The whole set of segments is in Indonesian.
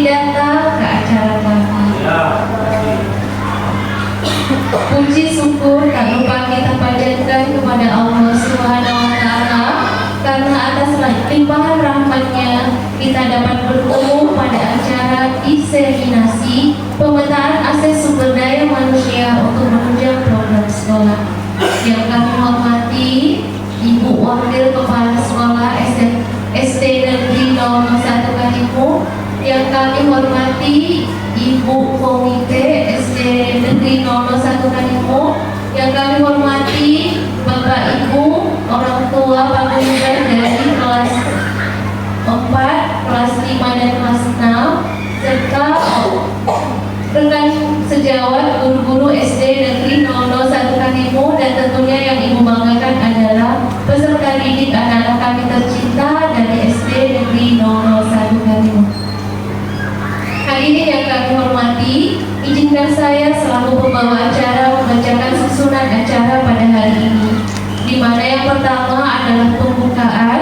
datang ke acara kami. Puji syukur tak lupa kita panjatkan kepada Allah Subhanahu wa Ta'ala, karena atas limpahan rahmat-Nya kita dapat bertemu pada acara diseminasi pemetaan akses sumber daya manusia untuk menunjang program sekolah. Yang kami hormati Ibu Wakil Kepala Sekolah SD Negeri Nomor 1 Kalimu, yang kami hormati Ibu Komite SD Negeri Nomor 1 Kalimu, yang kami hormati Bapak Ibu orang tua paguyuban dari kelas 4, kelas 5 dan kelas 6, serta rekan sejawat guru-guru SD Negeri 001 Kalimu, dan tentunya yang Ibu banggakan adalah peserta didik anak-anak kami tercinta dari SD Negeri 001 Kalimu. Hadirin yang kami hormati, izinkan saya selaku pembawa acara membacakan susunan acara pada hari ini, di mana yang pertama adalah pembukaan,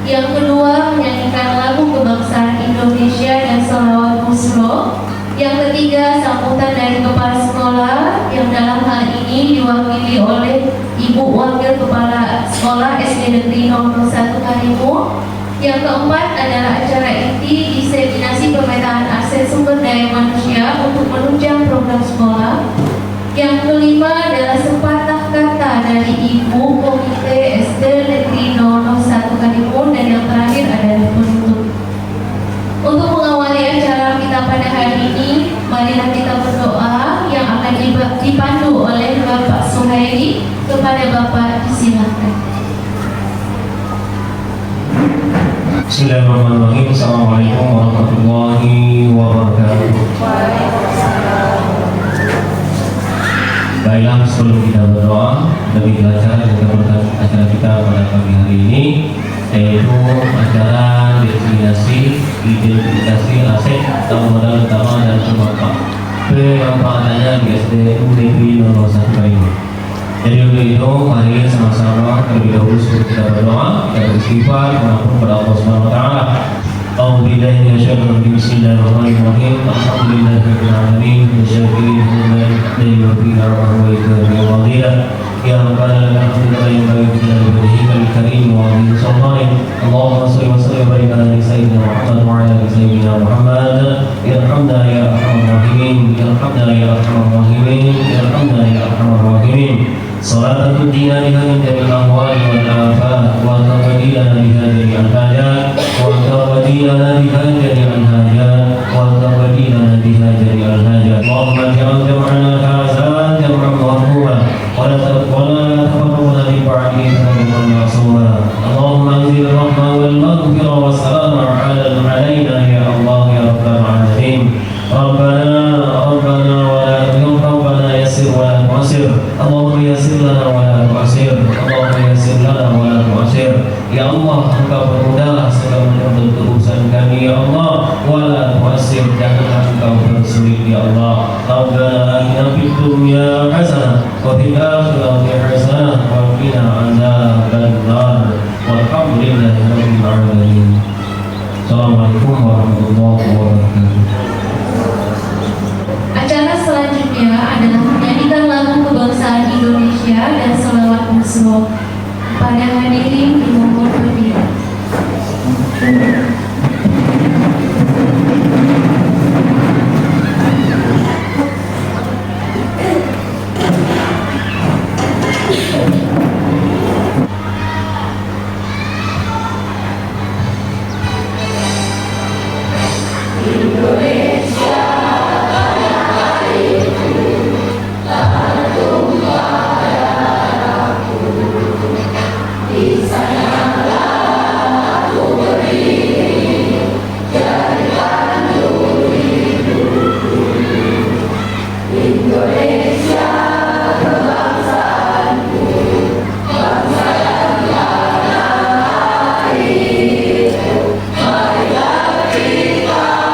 yang kedua menyanyikan lagu kebangsaan Indonesia dan selawat musro, yang ketiga sambutan dari kepala sekolah yang dalam hal ini diwakili oleh Ibu Wakil Kepala Sekolah SD Negeri Nomor 1 Kalimu. Yang keempat adalah acara inti diseminasi pemetaan akses sumber daya manusia untuk menunjang program sekolah. Yang kelima adalah sepatah kata dari Ibu Komite SD Negeri Nomor 1 Kalimu, dan yang terakhir adalah penutup. Untuk mengawali acara kita pada hari ini, marilah kita berdoa yang akan dipandu oleh Bapak Suhairi. Kepada Bapak disilakan. Bismillahirrahmanirrahim. Assalamualaikum warahmatullahi wabarakatuh. Baiklah, sebelum kita berdoa, lebih lancar acara kita pada pagi hari ini, yaitu acara identifikasi aset atau modal utama dan pemanfaatannya di SD Negeri Nomor 1 Kalimu. Jadi untuk itu, mari sama-sama terlebih dahulu sebelum kita berdoa, kita beristighfar mengampun kepada Allah Subhanahu wa Ta'ala. A'udzubillahi minasyaitonir rajim. Bismillahirrahmanirrahim. Alhamdulillahirabbil alamin. Wassalatu wassalamu ya rabbana lakal hamdu wa yanbaghi li wajhikal karim wa li sultanik. Allahumma shalli wa sallim wa barik ala sayyidina Muhammad wa ala ali sayyidina Muhammad. Irhamna ya arhamar rahimin, irhamna ya arhamar rahimin, irhamna ya arhamar rahimin. Salatan tudina biha min jamil ahwali wal afat, wa taqdilana biha jami'al hajat, wa taqdilana biha jami'al hajat, wa taqdilana biha jami'al hajat. Allahumma ja'al jam'ana hadza jam'an marhuma wa la tafarraqna min ba'dihi tafawwudan ma'suma. Allahumma anzil rahma wal maghfira wa salama 'alaina ya Allah ya rabbal alamin. Rabbana yassir wa la tu'assir. Allahumma yassir lana wa la tu'assir. Allahumma yassir lana wa la tu'assir. Ya Allah, Engkau permudahlah segala bentuk urusan kami ya Allah, wa la tu'assir, janganlah Engkau persulit ya Allah. Rabbana atina fid dunya hasanah wa fil akhirati hasanah wa qina adzabannar. Walhamdulillahi rabbil alamin. Assalamualaikum warahmatullahi wabarakatuh. Acara selanjutnya adalah menyanyikan lagu kebangsaan Indonesia dan selawat musro. Pada hadirin dimohon berdiri.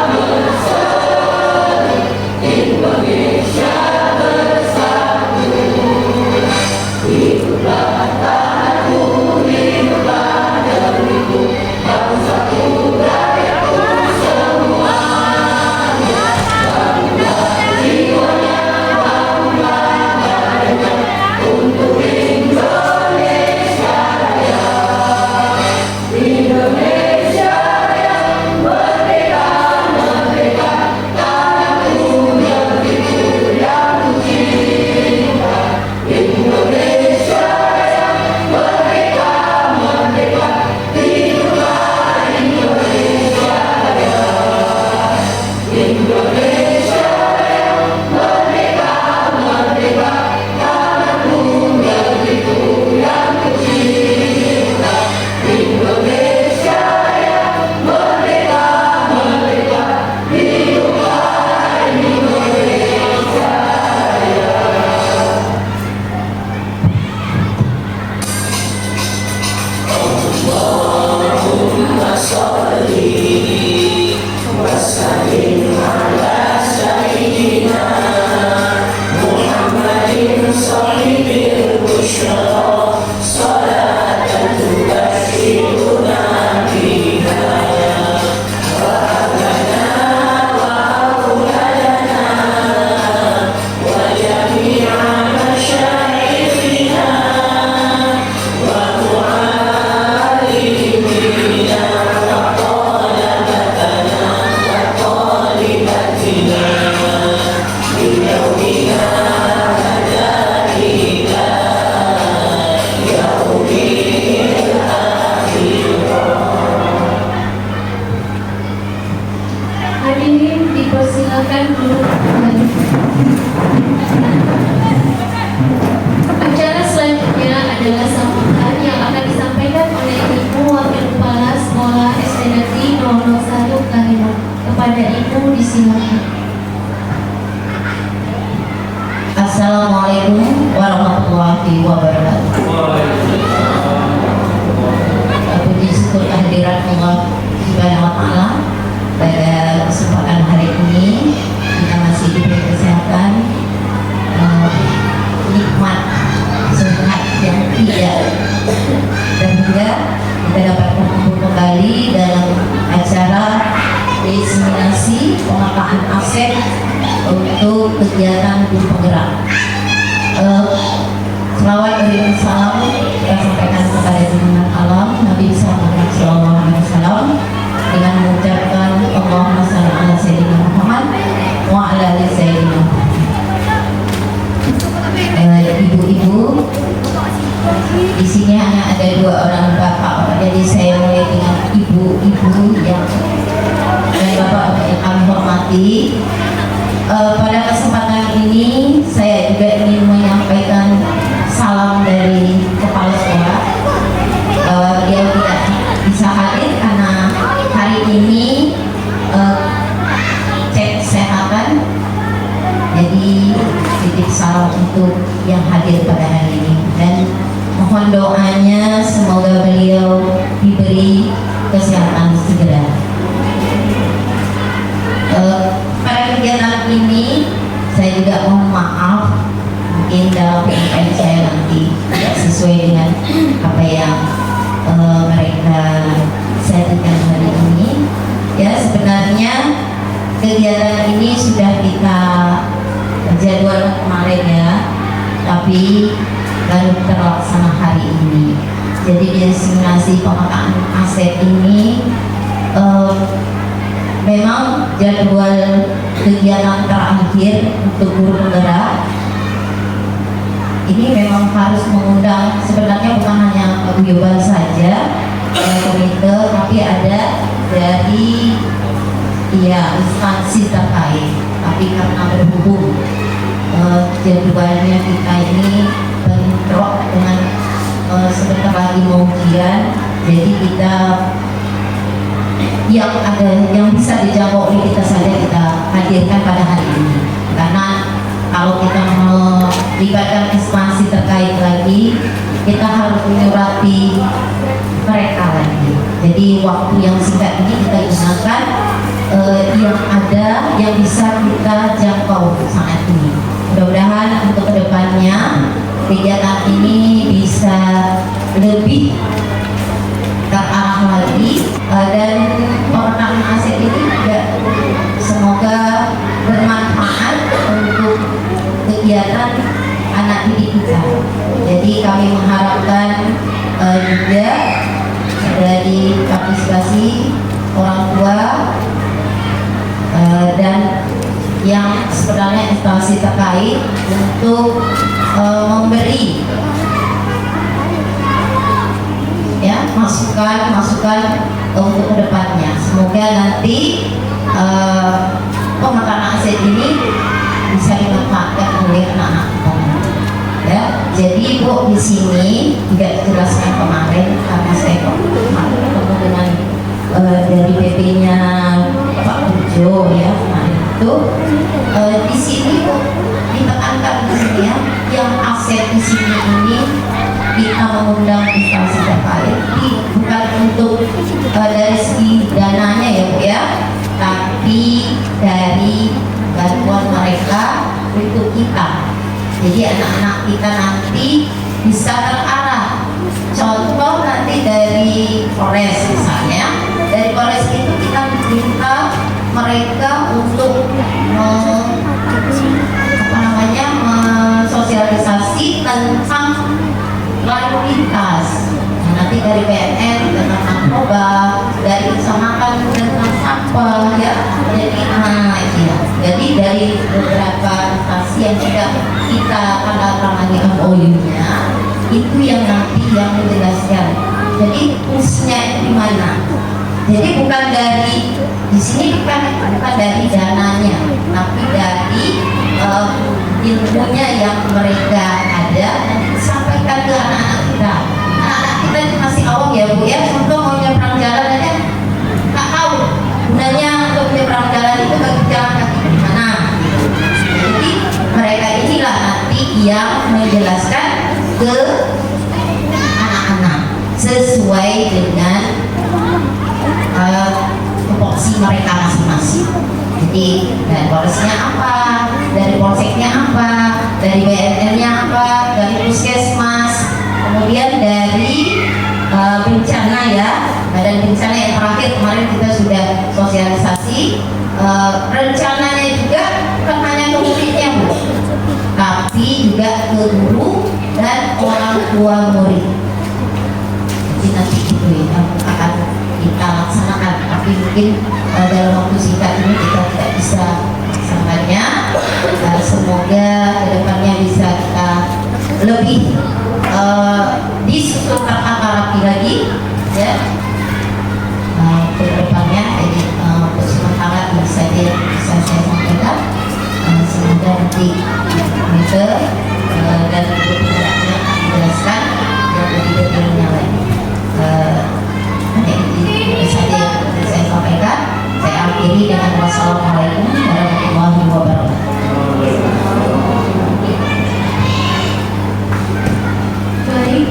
Bersatu Hadirin dipersilakan duduk kembali. Acara selanjutnya adalah sambutan yang akan disampaikan oleh Ibu Wakil Kepala Sekolah SD Negeri 001 Karimun. Kepada Ibu disilakan. Assalamualaikum warahmatullahi wabarakatuh. Puji syukur kehadirat Allah Subhanahu wa Ta'ala. Pada kesempatan hari ini kita masih diberi kesehatan, nikmat, sehat yang tidak, dan juga kita dapat berkumpul kembali dalam acara diseminasi pemetaan aset untuk kegiatan guru penggerak. Selawat dan salam kita sampaikan kepada junjungan alam Nabi Muhammad SAW dengan mengucapkan Allahumma shalli ala sayyidina Muhammad wa ala ali sayyidina Muhammad. Ibu-ibu, di sini hanya ada 2 orang bapak, jadi saya mulai dengan ibu-ibu yang dan bapak yang kami hormati. Pada kesempatan ini saya juga ingin menyampaikan salam dari kepala sekolah. Dia tidak bisa hadir karena hari ini cek kesehatan. Jadi titip salam untuk yang hadir pada hari ini dan mohon doanya semoga beliau diberi kesehatan segera. Pada kegiatan ini saya juga mohon maaf mungkin dalam penyampaian saya nanti tidak sesuai dengan apa yang mereka sharingkan hari ini. Ya, sebenarnya kegiatan ini sudah kita jadwal kemarin ya, tapi baru terlaksana hari ini. Jadi diseminasi pemetaan aset ini memang jadwal kegiatan terakhir untuk guru penggerak ini memang harus mengundang, sebenarnya bukan hanya paguyuban saja komite, tapi ada dari instansi terkait. Tapi karena berhubung jadwalnya kita ini bentrok dengan sebentar lagi mau ujian, jadi kita yang bisa dijangkau oleh kita saja kita hadirkan pada hari ini. Karena kalau kita melibatkan instansi terkait lagi, kita harus menyurati mereka lagi. Jadi waktu yang singkat ini kita gunakan yang ada, yang bisa kita jangkau saat ini. Mudah-mudahan untuk kedepannya kegiatan ini bisa lebih terarah lagi, dan pemetaan aset ini juga semoga bermanfaat untuk kegiatan anak didik kita. Jadi kami mengharapkan juga dari partisipasi orang tua dan yang sebenarnya instansi terkait untuk memberi masukan untuk kedepannya. Semoga nanti oleh anak-anak kita. Ya, jadi Bu di sini tidak dijelaskan kemarin karena saya kemarin ketemu dengan dari PP-nya Pak Burjo ya kemarin itu di sini Bu ditekankan di sini ya, yang aset di sini ini kita mengundang instansi terkait bukan untuk dari segi dananya ya Bu ya, tapi dari bantuan mereka untuk kita. Jadi anak-anak kita nanti bisa terarah. Contoh nanti dari Polres misalnya, dari Polres itu kita minta mereka untuk mensosialisasi tentang lalu lintas. Nah, nanti dari BNN tentang narkoba, dari kecamatan tentang sampah ya. Jadi dari beberapa instansi yang sudah kita tanda tangani MOU-nya itu yang nanti yang menjelaskan. Jadi pusnya di mana? Jadi bukan dari di sini bukan dari dananya, tapi dari ilmunya yang mereka ada nanti disampaikan ke anak-anak kita. Anak-anak kita itu masih awam ya Bu ya, contoh mau nyebrang jalan aja nggak tahu gunanya untuk nyebrang jalan itu bagi jalan kaki gimana. Jadi mereka inilah nanti yang menjelaskan ke anak-anak sesuai dengan tupoksi mereka masing-masing. Jadi dari Polresnya apa, dari Polseknya apa, dari BNN-nya apa, dari Puskesmas, kemudian dari bencana ya, badan bencana yang terakhir kemarin kita sudah sosialisasi. Rencananya juga bukan hanya ke muridnya Bu, tapi juga ke guru dan orang tua murid. Jadi nanti itu ya akan kita laksanakan, tapi mungkin dalam waktu singkat ini kita tidak bisa laksanakannya. Semoga kedepannya bisa kita lebih disusun tertata rapi lagi ya kedepannya. Jadi untuk sementara bisa saya sampaikan, semoga nanti kita dan kedepannya dijelaskan yang lebih detailnya lagi. Ini saja yang saya sampaikan. Saya akhiri dengan wassalamualaikum warahmatullahi wabarakatuh. Baik,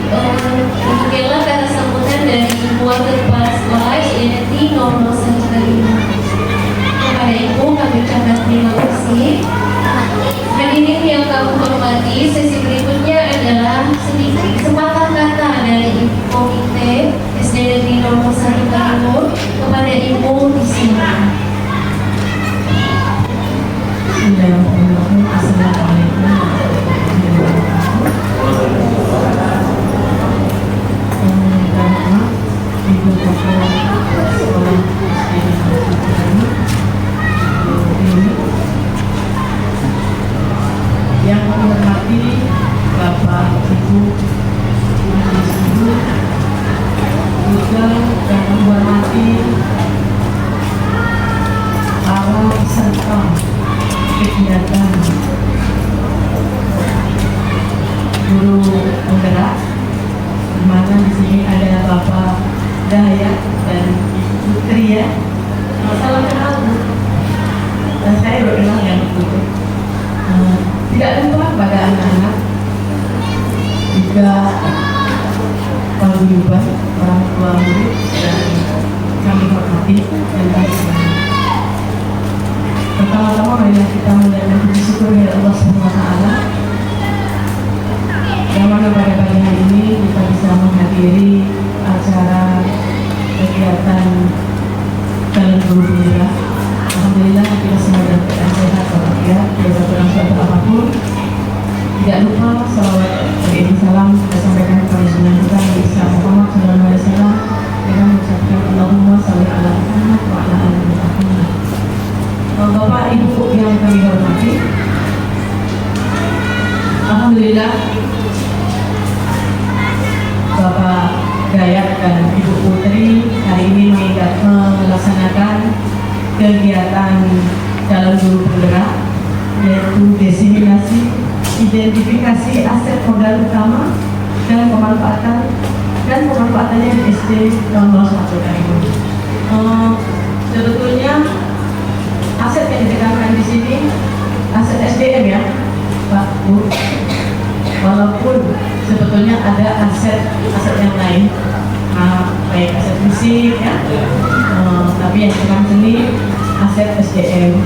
demikianlah kata sambutan dari Wakil Kepala Sekolah IDT nomor 1 Kalimantan. Kepada Ibu kami ucapkan terima kasih. Hadirin yang kami hormati, sesi berikutnya adalah sedikit sepatah kata dari Ibu Komite SD Negeri nomor 1 Kalimantan kepada Ibu disilakan. Bismillahirrahmanirrahim. Assalamualaikum warahmatullahi wabarakatuh. Ibu Kepala Sekolah SD Negeri yang kami hormati Bapak Ibu juga yang menghormati para peserta kegiatan guru penggerak, di mana di sini ada Bapak Dayat dan Putri ya. Salam kenal Bu. Dan saya berkenal yang begitu. Tidak lupa pada anak-anak juga paguyuban orang tua murid dan kami hormati dan kami senang. Pertama-tama marilah kita mengucapkan puji syukur kepada Allah SWT yang mana pada pagi hari ini kita bisa menghadiri acara kegiatan Jalan Guru Penggerak. Alhamdulillah kita semua dalam keadaan sehat walafiat, tidak kurang suatu apapun. Tidak lupa salawat dan salam kita sampaikan kepada Sunan kita Nabi Muhammad SAW dengan mengucapkan Allahumma sholli ala Muhammad wa ala ali Muhammad. Bapak Ibu yang kami hormati, alhamdulillah Bapak Dayat dan Ibu Putri hari ini melaksanakan kegiatan Jalan Guru Penggerak, yaitu diseminasi identifikasi aset modal utama dan pemanfaatannya di SD 001 dari ini. Sebetulnya aset yang ditekankan di sini aset SDM ya, Pak Bu. Walaupun sebetulnya ada aset yang lain, baik aset fisik ya, tapi yang sekarang sini aset SDM.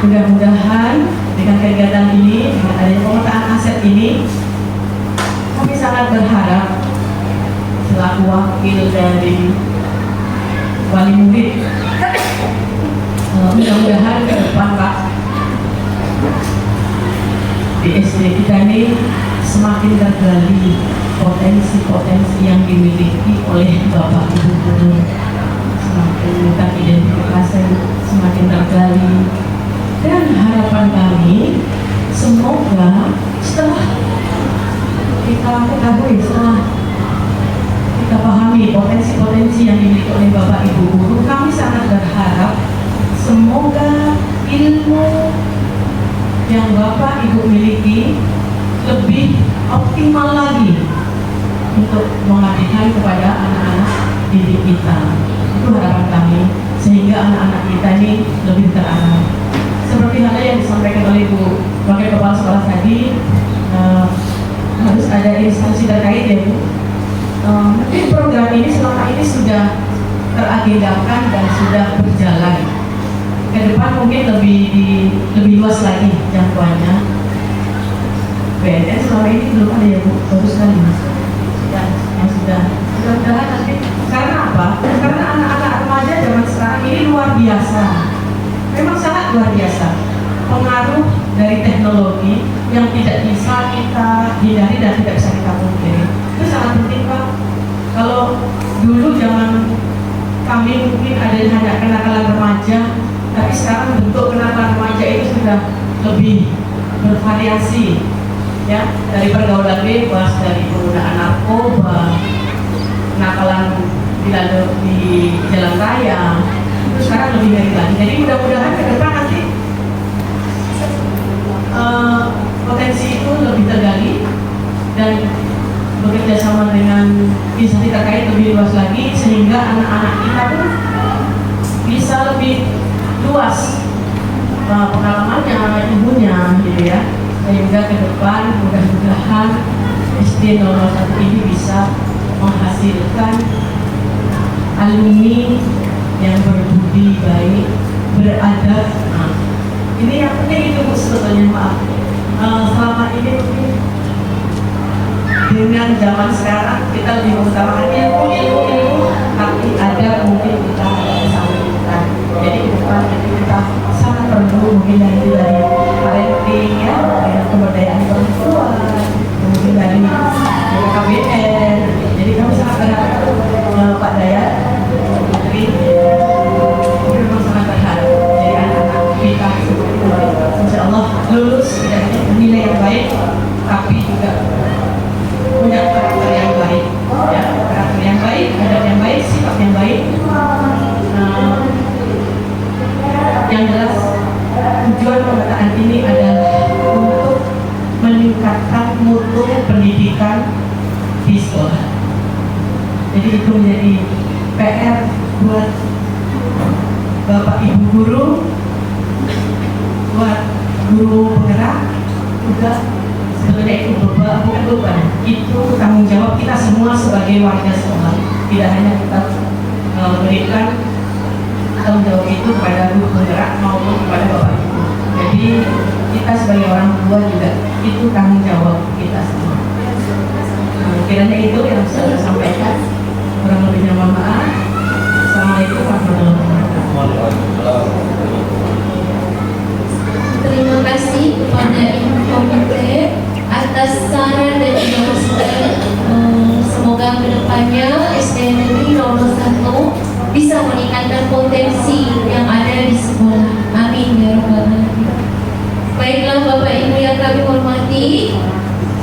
Mudah-mudahan dengan kegiatan ini, dengan adanya pemetaan aset ini, kami sangat berharap selaku wakil dari wali murid, mudah-mudahan ke depan Pak, di SD kita ini semakin tergali potensi-potensi yang dimiliki oleh Bapak Ibu guru, semakin teridentifikasi, semakin tergali, dan harapan kami semoga setelah kita ketahui, setelah kita pahami potensi-potensi yang dimiliki oleh Bapak Ibu guru, kami sangat berharap semoga ilmu yang Bapak Ibu miliki lebih optimal lagi untuk mengabdikan kepada anak-anak didik kita. Itu harapan kami, sehingga anak-anak kita ini lebih terarah. Seperti halnya yang disampaikan oleh Bu Wakil Kepala Sekolah tadi, harus ada instansi terkait ya Bu. Mungkin program ini selama ini sudah teragendakan dan sudah berjalan. Ke depan mungkin lebih luas lagi jangkauannya. BNN selama ini belum ada ya Bu, baru sekali Mas. Mudah-mudahan nanti, karena apa? Karena anak-anak remaja zaman sekarang ini luar biasa. Memang sangat luar biasa. Pengaruh dari teknologi yang tidak bisa kita hindari dan tidak bisa kita pungkiri. Itu sangat penting Pak. Kalau dulu zaman kami mungkin ada hanya kenakalan remaja, tapi sekarang bentuk kenakalan remaja itu sudah lebih bervariasi, ya, dari pergaulan bebas, dari penggunaan narkoba, kenakalan di jalan raya, itu sekarang lebih ngeri lagi. Jadi mudah-mudahan ke depan nanti potensi itu lebih tergali dan bekerja sama dengan instansi terkait lebih luas lagi, sehingga anak-anak kita pun bisa lebih luas pengalamannya, ibunya gitu ya, sehingga ke depan mudah-mudahan SD 001 ini bisa menghasilkan alumni yang berbudi baik, beradab. Ini yang penting itu Bu sebetulnya, maaf. Selama ini mungkin dengan zaman sekarang kita lebih mengutamakan ilmu, tapi ada mungkin kita ada kesamaan. Jadi ke depan kita sangat perlu mungkin dari parenting ya, dari pemberdayaan perempuan, mungkin dari KBN. Jadi kami sangat berharap Pak Dayat, Putri, memang sangat berharap jadi anak-anak kita insya Allah lulus dengan nilai yang baik, tapi juga punya karakter yang baik, ya, karakter yang baik, adab yang baik, sifat yang baik. Yang jelas tujuan pemetaan ini adalah untuk meningkatkan mutu pendidikan di sekolah. Jadi itu menjadi PR buat Bapak Ibu guru, buat guru penggerak, juga sebetulnya itu bukan beban, itu tanggung jawab kita semua sebagai warga sekolah. Tidak hanya kita memberikan tanggung jawab itu kepada guru penggerak maupun kepada Bapak Ibu. Jadi kita sebagai orang tua juga itu tanggung jawab kita semua. Kiranya itu yang saya sampaikan. Kurang lebihnya mohon maaf. Assalamualaikum warahmatullahi wabarakatuh. Terima kasih kepada Ibu Komite atas saran dan juga masukan. Semoga kedepannya SD Negeri 001 bisa meningkatkan potensi yang ada di sekolah. Amin ya rabbal alamin. Baiklah Bapak Ibu yang kami hormati,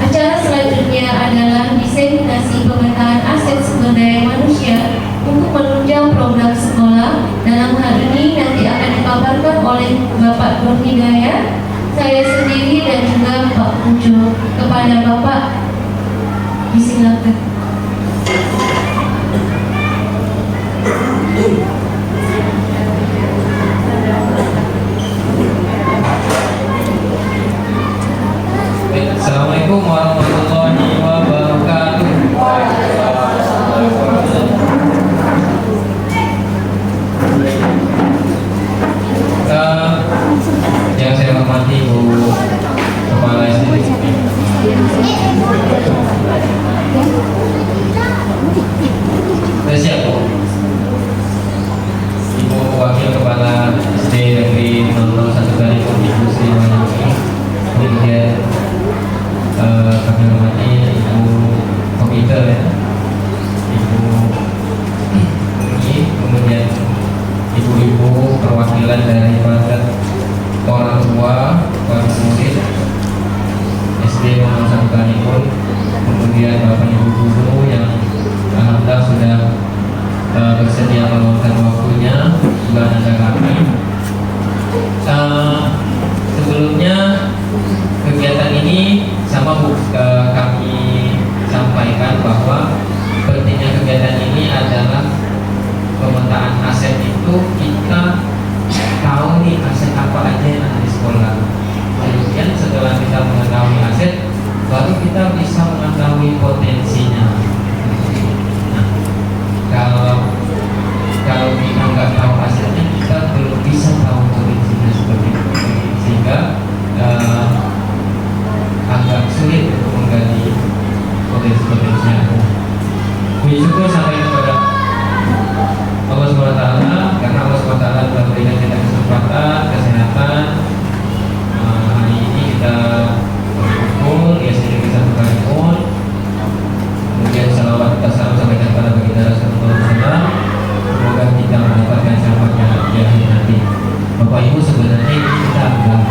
acara selanjutnya adalah diseminasi pemetaan aset sumber daya manusia untuk menunjang program sekolah. Dalam hal ini nanti akan dikabarkan oleh Bapak Nur Hidayat saya sendiri dan juga Pak Pujo. Kepada Bapak disilakan. Assalamualaikum warahmatullahi wabarakatuh. Yang saya hormati Bu Kepala SD. Sudah siap Bu? Ibu Wakil Kepala SD Negeri 001 Galipun, Ibu Sri Wahyuni. Kemudian kami hormati Ibu Komite ya, Ibu ini, kemudian ibu-ibu perwakilan dari orang tua, para murid SD 01 Galipun, kemudian Bapak Ibu guru yang alhamdulillah sudah bersedia meluangkan waktunya, juga ada kami. Sebelumnya kegiatan ini sama kami sampaikan bahwa pentingnya kegiatan ini adalah pemetaan aset itu kita tahu nih aset apa aja yang ada di sekolah. Kemudian setelah kita mengetahui aset, baru kita bisa mengetahui potensinya. Nah, kalau kita nggak tahu asetnya, kita belum bisa tahu potensinya seperti itu. Sehingga agak sulit untuk menggali potensi-potensinya. Puji syukur sampai kepada Allah SWT, karena Allah SWT telah berikan kita kesempatan, kesehatan. Hari ini kita berkumpul, ya sendiri kita berkumpul. Kemudian salawat kita sampaikan kepada baginda Rasulullah. Semoga kita mendapatkan syafaatnya di akhir nanti. Bapak Ibu, sebenarnya ini kita agak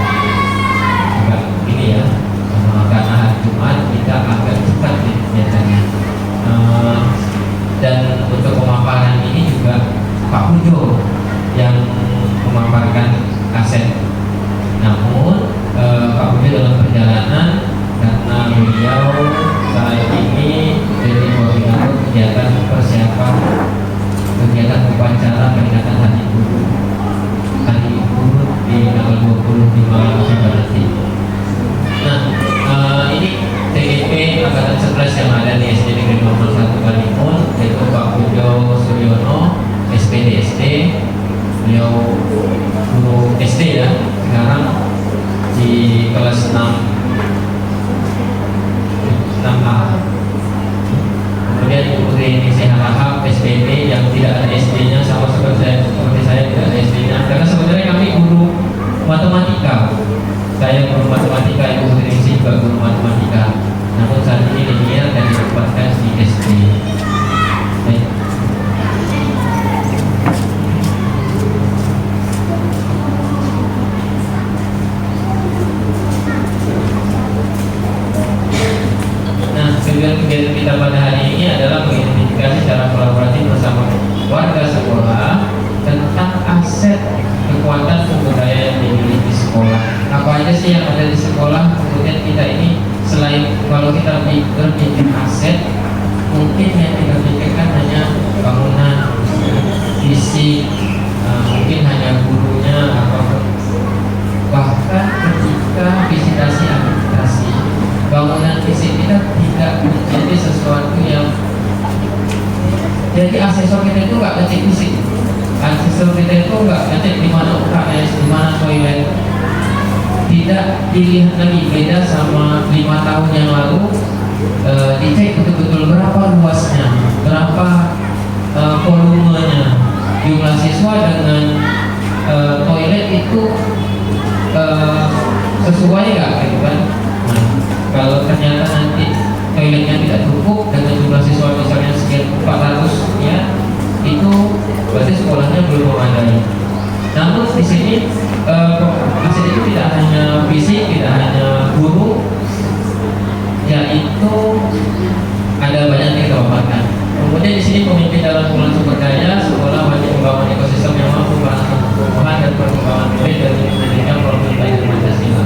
ini ya, karena hari Jumat kita agak cepat nih kegiatannya. Dan untuk pemaparan ini juga Pak Pujo yang memaparkan aset. Namun Pak Pujo dalam perjalanan, karena beliau saat ini jadi koordinator kegiatan persiapan kegiatan upacara peringatan Hari Guru di tanggal 25 November nanti. Nah, ini TGP Angkatan 11 yang ada di SD Negeri 01 Galipun, yaitu Pak Pujo Suryono, SPD SD. Beliau guru SD ya, sekarang di kelas 6A. Kemudian Ibu Rini Seharahap SPD yang tidak ada SD-nya, sama seperti saya tidak ada SD-nya. Karena sebenarnya kami guru matematika. Saya guru matematika, Ibu Rini juga guru matematika. Namun saat ini linear dan ditempatkan di SD. Kegiatan kita pada hari ini adalah mengidentifikasi secara kolaboratif bersama warga sekolah tentang aset kekuatan budaya yang dimiliki sekolah. Apa aja sih yang ada di sekolah? Kemudian kita ini selain kalau kita berpikir aset, mungkin yang kita pikirkan hanya bangunan, fisik, mungkin hanya gurunya, atau bahkan ketika visitasi administrasi, bangunan fisik kita tidak menjadi sesuatu yang jadi asesor kita itu nggak ngecek fisik. Asesor kita itu nggak ngecek di mana UKS, di mana toilet. Tidak dilihat lagi, beda sama 5 tahun yang lalu. Dicek betul-betul berapa luasnya, berapa volumenya, jumlah siswa dengan toilet itu sesuai nggak gitu kan? Nah, kalau ternyata nanti toiletnya tidak cukup dengan jumlah siswa misalnya sekian 400 ya, itu berarti sekolahnya belum memadai. Namun di sini aset itu tidak hanya fisik, tidak hanya guru, yaitu ada banyak yang kita paparkan. Kemudian di sini pemimpin dalam bulan sumber daya sekolah wajib membangun ekosistem yang mampu merangsang pertumbuhan dan perkembangan murid dan pendidikan program Pancasila.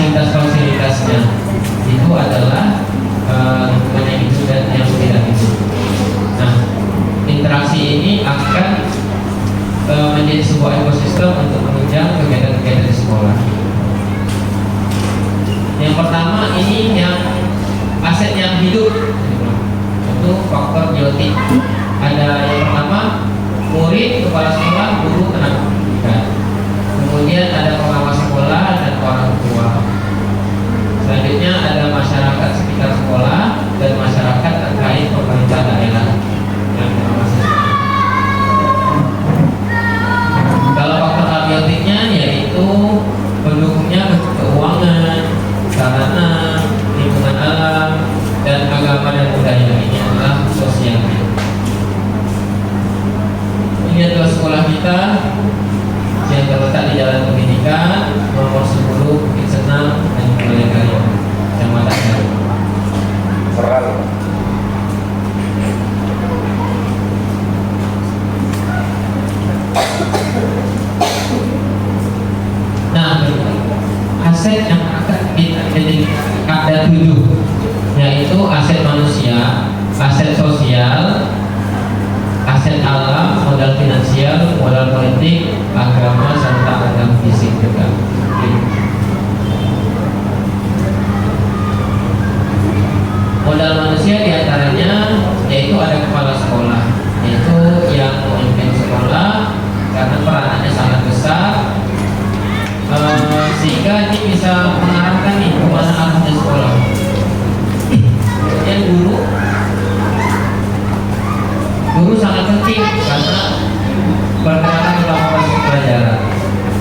fasilitas-fasilitasnya itu adalah lingkungan yang hidup dan yang tidak hidup. Nah, interaksi ini akan menjadi sebuah ekosistem untuk menunjang kegiatan-kegiatan di sekolah. Yang pertama ini yang aset yang hidup, itu faktor biotik. Ada yang pertama murid, kepala sekolah, guru, tenaga pendidikan. Kemudian ada pengawas sekolah dan orang tua. Selanjutnya ada masyarakat sekitar sekolah dan masyarakat terkait pemerintah daerah yang mengawasi. Kalau faktor abiotiknya yaitu pendukungnya keuangan, sarana, lingkungan alam, dan agama dan budaya. Ini adalah sosialnya. Ini adalah sekolah kita yang terletak di Jalan Pendidikan nomor 10 Bukit Senam dan Balaikarya, Kecamatan Garut. Nah, aset yang akan ada 7, yaitu aset manusia, aset sosial, aset alam, modal finansial, modal politik, agama, serta agama fisik juga. Modal manusia diantaranya yaitu ada kepala sekolah, yaitu yang memimpin sekolah karena peranannya sangat besar, sehingga ini bisa mengarahkan nih kemana arahnya sekolah. Kemudian guru sangat penting karena berperan dalam proses pelajaran.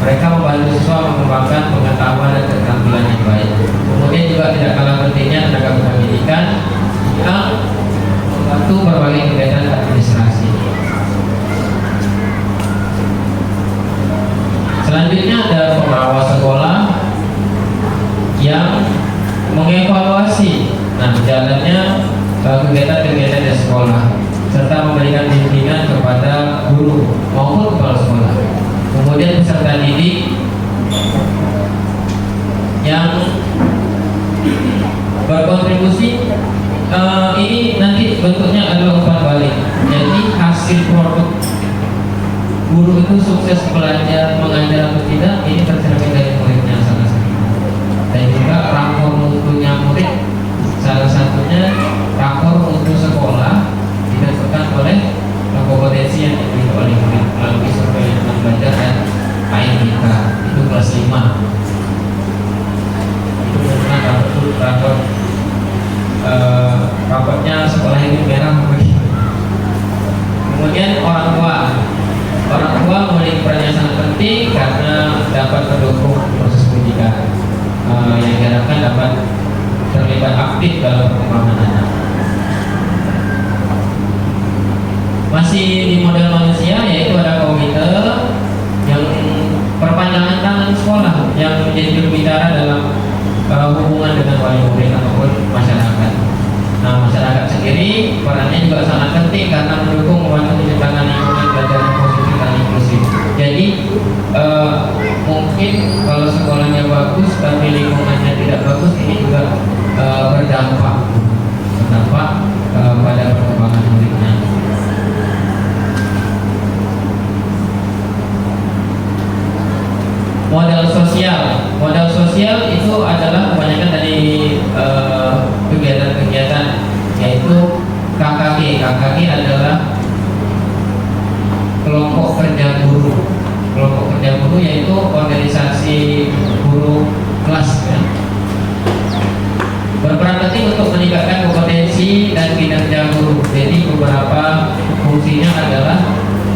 Mereka membantu siswa mengembangkan pengetahuan dan keterampilan yang baik. Kemudian juga tidak kalah pentingnya tenaga pendidikan yang membantu berbagai kegiatan administrasi. Selanjutnya ada pengawas sekolah yang mengevaluasi jalannya kegiatan-kegiatan di sekolah serta memberikan bimbingan kepada guru maupun kepala sekolah. Kemudian peserta didik yang berkontribusi, ini nanti bentuknya adalah umpan balik. Jadi hasil produk guru itu sukses belajar mengajar atau tidak, ini tercermin dari muridnya salah satu. Dan juga rapor mutunya murid, salah satunya rapor mutu sekolah ditentukan oleh kompetensi yang dimiliki oleh murid melalui survei tentang belajar dan IMK itu kelas 5. Itu benar raportnya sekolah ini merah begitu. Kemudian orang tua memiliki peran yang sangat penting karena dapat mendukung proses pendidikan yang diharapkan dapat terlibat aktif dalam perkembangan anak. Masih di model manusia, yaitu ada komite yang perpanjangan tangan sekolah yang menjadi jurubicara dalam hubungan dengan wali murid ataupun masyarakat. Nah, masyarakat sendiri perannya juga sangat penting karena mendukung membantu menciptakan lingkungan belajar yang positif dan inklusif. Jadi mungkin kalau sekolahnya bagus tapi lingkungannya tidak bagus, ini juga berdampak pada perkembangan muridnya. Modal sosial itu adalah kebanyakan dari kegiatan-kegiatan, yaitu KKG. KKG adalah kelompok kerja guru. Kelompok kerja guru yaitu organisasi guru kelas, ya. Berperan penting untuk meningkatkan kompetensi dan kinerja guru. Jadi beberapa fungsinya adalah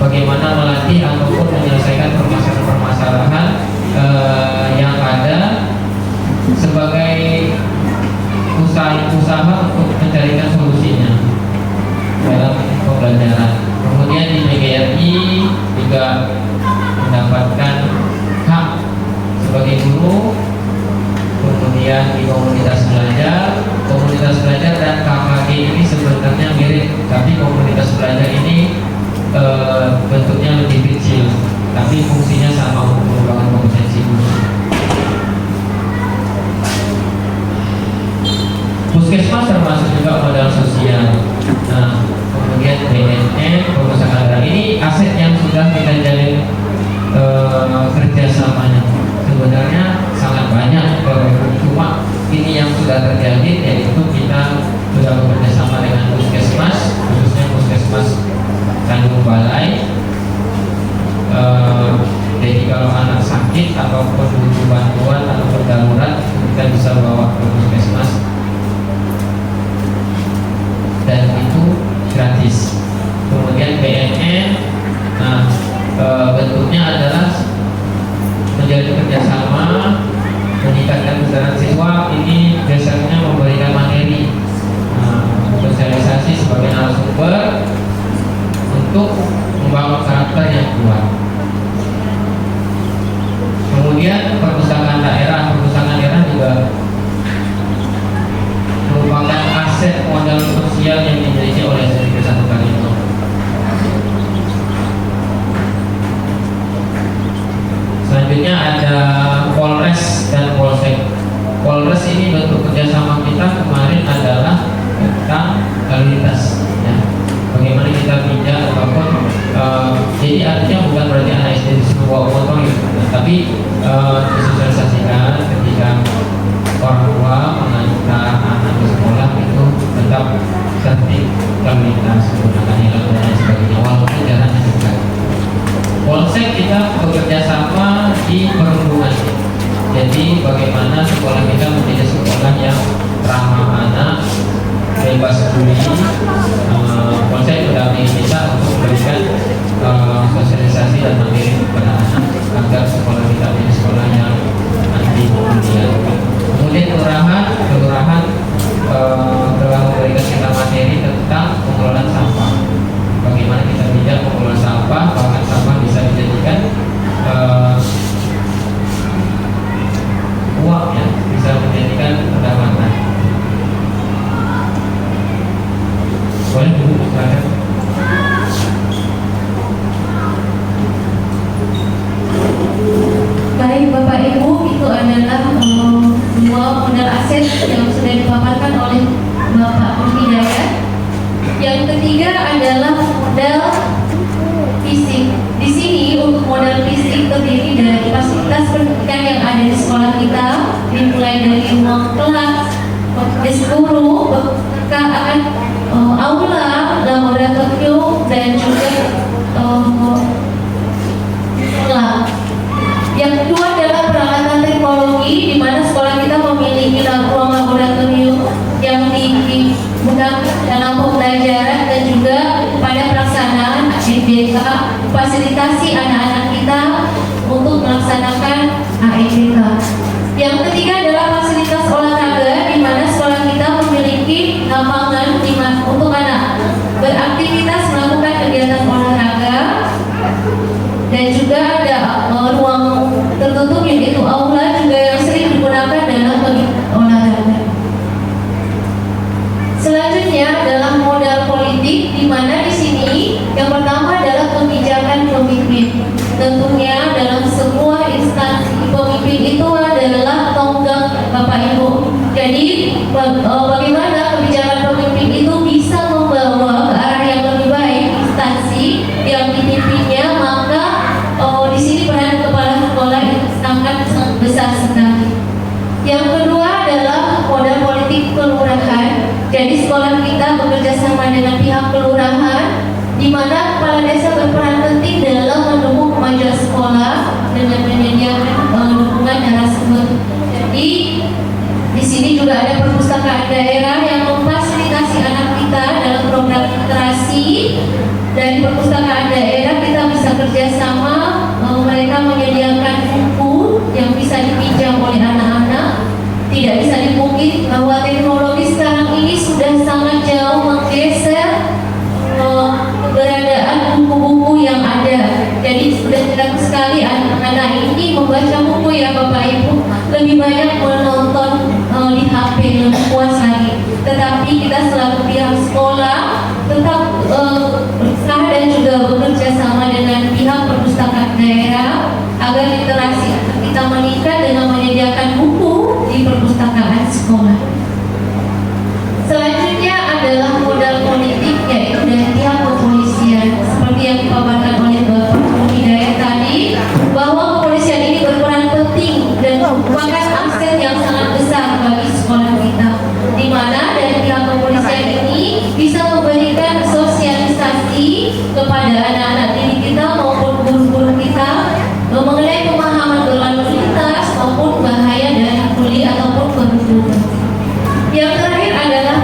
bagaimana melatih ataupun menyelesaikan permasalahan-permasalahan yang ada sebagai usaha untuk mencarikan solusinya dalam pembelajaran. Kemudian di PGRI juga mendapatkan hak sebagai guru. Kemudian di komunitas belajar dan KKG ini sebenarnya mirip, tapi komunitas belajar ini bentuknya lebih kecil, tapi fungsinya sama untuk mengembangkan kompetensi guru. Puskesmas termasuk juga modal sosial. Nah, kemudian BNN, perpustakaan daerah ini aset yang sudah kita jalin kerjasamanya. Sebenarnya sangat banyak, cuma ini yang sudah terjadi yaitu kita sudah bekerja sama dengan Puskesmas, khususnya Puskesmas Tanjung Balai. Jadi kalau anak sakit ataupun butuh bantuan ataupun darurat, kita bisa bawa ke Puskesmas dan itu gratis. Kemudian BNN, nah bentuknya adalah menjadi kerjasama, meningkatkan kesadaran siswa. Ini biasanya memberikan materi, sosialisasi sebagai narasumber untuk membangun karakter yang kuat. Kemudian perpustakaan daerah juga merupakan aset modal sosial yang dimiliki oleh SMP 1 Kalimantan. Selanjutnya ada Polres dan Polsek. Polres ini bentuk kerjasama kita kemarin adalah tentang lalu lintas, ya. Bagaimana kita bijak ataupun jadi artinya bukan berarti anak SD disuruh bawa motor gitu, tapi disosialisasikan ketika orang tua mengantar anak ke sekolah itu tetap tertib lalu lintas, menggunakan helm dan sebagainya walaupun jaraknya dekat. Polsek kita bekerja sama di perhubungan. Jadi bagaimana sekolah kita menjadi sekolah yang ramah anak, bebas bully. Polsek sudah kita untuk memberikan sosialisasi dan materi kepada anak agar sekolah kita menjadi sekolah yang anti bully. Kemudian kelurahan telah memberikan kita materi tentang pengelolaan sampah. Bagaimana kita bijak mengelola sampah, bahkan sampah bisa dijadikan uang, ya, bisa menjadikan pendapatan. Boleh dulu silakan. Baik Bapak Ibu, itu adalah dua modal aset yang sudah dipaparkan oleh Bapak Hidayat. Yang ketiga adalah modal fisik. Di sini untuk modal fisik terdiri dari fasilitas pendidikan yang ada di sekolah kita, dimulai dari ruang kelas, desk guru, perpustakaan, aula, laboratorium, dan juga lab. Yang kedua adalah peralatan teknologi, di mana sekolah kita memiliki ruang laboratorium yang digunakan dalam pembelajaran dan juga pada pelaksanaan AEDK, fasilitasi anak-anak kita untuk melaksanakan AEDK. Yang ketiga adalah fasilitas olahraga, di mana sekolah kita memiliki lapangan untuk anak beraktivitas melakukan kegiatan olahraga, dan juga ada ruang tertutup yaitu aula juga yang sering digunakan dalam kegiatan olahraga. Selanjutnya adalah modal politik, di mana di sini yang pertama adalah kebijakan pemimpin. Tentunya dalam sebuah instansi pemimpin itu adalah tonggak Bapak Ibu. Jadi bagaimana kebijakan pemimpin itu bisa membawa ke arah yang lebih baik instansi yang dipimpinnya, maka di sini peran kepala sekolah itu sangat besar sekali. Yang kedua adalah modal politik kelurahan. Jadi sekolah kita bekerja sama dengan pihak kelurahan, di mana kepala desa berperan penting dalam mendukung kemajuan sekolah dengan menyediakan dukungan narasumber. Jadi di sini juga ada perpustakaan daerah yang memfasilitasi anak kita dalam program literasi. Dari perpustakaan daerah kita bisa kerjasama, mereka menyediakan buku yang bisa dipinjam oleh anak-anak. Tidak bisa dipungkiri bahwa teknologi sekarang ini sudah sangat jauh menggeser keberadaan buku-buku yang ada. Jadi sudah jarang sekali anak-anak ini membaca buku, ya Bapak Ibu. Lebih banyak menonton di HP, lebih puas lagi. Tetapi kita selaku pihak sekolah tetap berusaha dan juga bekerja sama dengan pihak perpustakaan daerah agar literasi kita meningkat dengan menyediakan buku di perpustakaan sekolah. merupakan aset yang sangat besar bagi sekolah kita, di mana dari pihak kepolisian ini bisa memberikan sosialisasi kepada anak-anak didik kita maupun guru-guru kita mengenai pemahaman berlalu lintas maupun bahaya dari bully ataupun perundungan. Yang terakhir adalah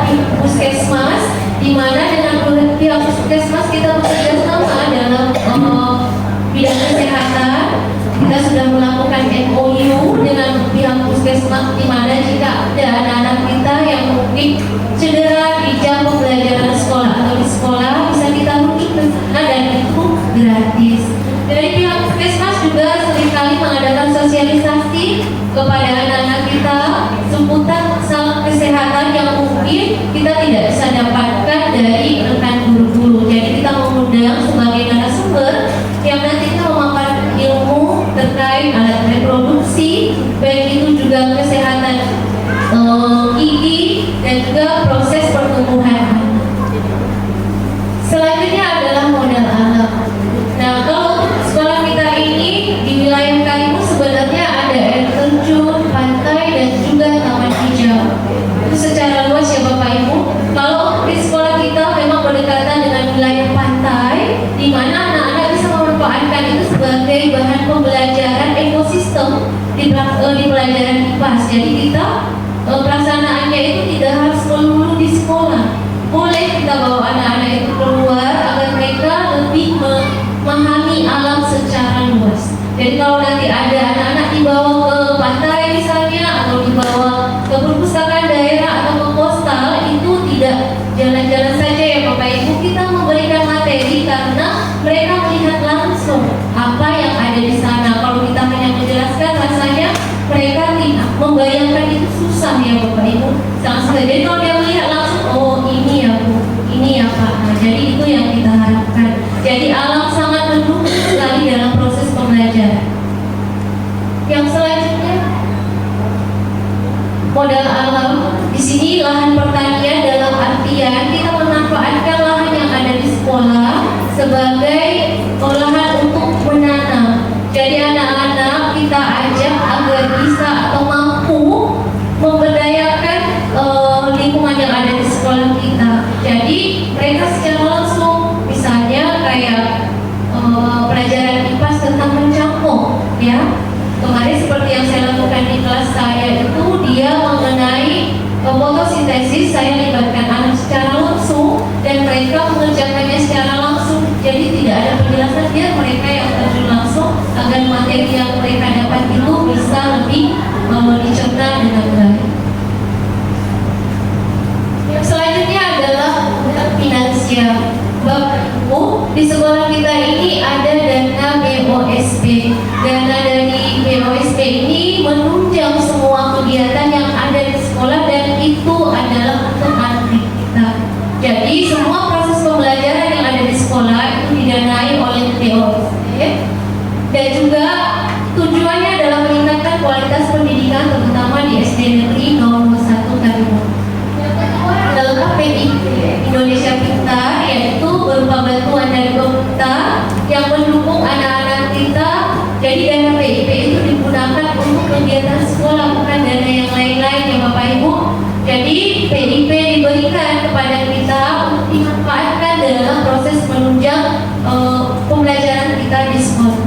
puskesmas, di mana dengan pihak puskesmas kita bekerja sama dalam bidang kesehatan. Kita sudah melakukan MOU dengan pihak puskesmas, di mana jika ada anak-anak kita yang mungkin cedera di jam pembelajaran sekolah atau di sekolah, bisa kita rujuk ke sana dan itu gratis. Dari pihak puskesmas juga seringkali mengadakan sosialisasi kepada anak-anak kita seputar masalah kesehatan yang mungkin kita tidak bisa dapatkan dari rekan guru-guru. Jadi kita mengundang sebagai narasumber yang nantinya memaparkan ilmu terkait alat reproduksi, baik itu juga kesehatan gigi dan juga proses pertumbuhan. Selanjutnya adalah modal alam. Nah, kalau sekolah kita ini di wilayah Karimun sebenarnya ada air terjun, pantai dan juga taman hijau. Itu secara luas ya Bapak Ibu. Kalau di sekolah kita memang berdekatan dengan wilayah pantai, di mana anak-anak bisa memanfaatkan itu sebagai bahan pembelajaran ekosistem di pelajaran IPAS. Jadi kita pelaksanaannya itu tidak harus melulu di sekolah. Boleh kita bawa anak-anak itu keluar agar mereka lebih memahami alam secara luas. Jadi kalau nanti ada anak-anak dibawa ke pantai misalnya, atau dibawa ke perpustakaan daerah atau ke postal, itu tidak jalan-jalan saja ya Bapak Ibu. Kita memberikan materi karena mereka melihat langsung apa yang ada di sana. Kalau kita hanya menjelaskan, rasanya mereka tidak membayangkan, itu susah ya Bapak Ibu. Jadi kalau dia melihat langsung, oh ini ya Bu, ini ya Pak. Nah, jadi itu yang kita harapkan. Jadi alam sangat mendukung sekali dalam proses pembelajaran. Yang selanjutnya, modal alam. Di sini lahan pertanian dalam artian kita memanfaatkan lahan yang ada di sekolah sebagai lahan untuk menanam. Jadi anak-anak kita ajak agar bisa atau mampu memberdayakan lingkungan yang ada di sekolah kita. Jadi mereka secara langsung, misalnya kayak pelajaran IPAS tentang mencangkok, ya. Kemarin seperti yang saya lakukan di kelas saya itu, dia mengenai fotosintesis. Saya libatkan anak secara langsung dan mereka mengerjakannya secara langsung. Jadi tidak ada penjelasan, biar mereka yang terjun langsung agar materi yang mereka dapat itu bisa lebih dicerna dengan baik. Yang selanjutnya adalah finansial. Bapak Ibu, di sekolah kita ini ada dana BOSP. Dana dari BOSP ini menunjang semua kegiatan yang ada di sekolah, dan itu adalah untuk anak kita. Jadi semua proses pembelajaran yang ada di sekolah itu didanai oleh BOSP, dan juga tujuannya adalah meningkatkan kualitas pendidikan, terutama di SD Negeri 01 Karimun. Yang kedua adalah PIP Indonesia Pintar, yaitu berupa bantuan dari pemerintah yang mendukung anak-anak kita. Jadi dana PIP itu digunakan untuk kegiatan sekolah, bukan dana yang lain-lain ya Bapak Ibu. Jadi PIP diberikan kepada kita untuk dimanfaatkan dalam proses menunjang pembelajaran kita di sekolah.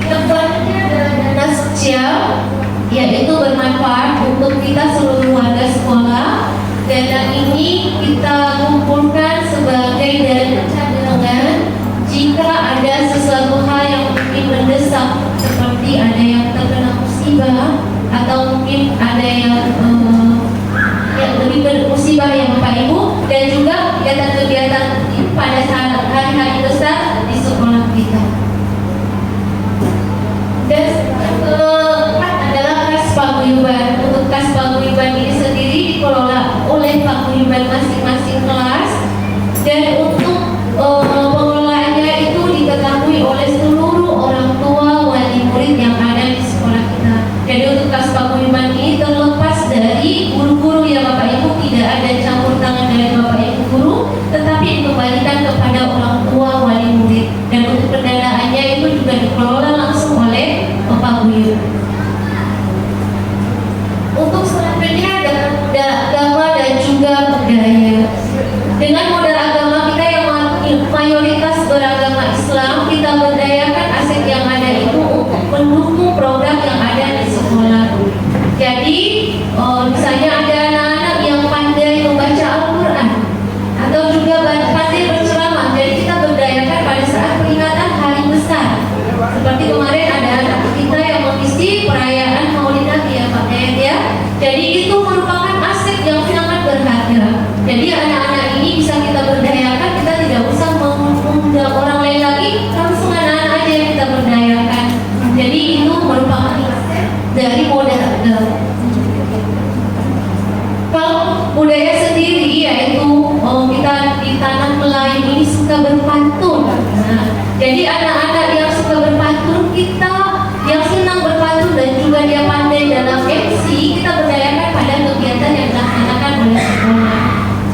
Keduanya adalah dana sosial, yaitu bermanfaat untuk kita seluruh warga sekolah. Dana ini kita kumpulkan sebagai dana cadangan jika ada sesuatu hal yang mungkin mendesak, seperti ada yang terkena musibah atau mungkin ada yang lebih bermusibah ya Bapak Ibu, dan juga kegiatan-kegiatan pada saat hari-hari besar di sekolah kita. Dan keempat adalah kas paguyuban. Untuk kas paguyuban ini sendiri dikelola oleh paguyuban masing-masing kelas, dan untuk pengelolaannya itu diketahui oleh seluruh orang tua wali murid yang ada di sekolah kita. Jadi untuk kas paguyuban ini terlepas dari guru-guru ya Bapak Ibu, tidak ada campur tangan dari Bapak Ibu guru, tetapi dikembalikan kepada orang tua wali murid. Dan untuk pendanaannya itu juga dikelola langsung oleh paguyuban. berpantun. Nah, jadi anak-anak yang suka berpantun, kita yang senang berpantun dan juga dia pandai dalam MC, kita berdayakan pada kegiatan yang dilaksanakan oleh sekolah.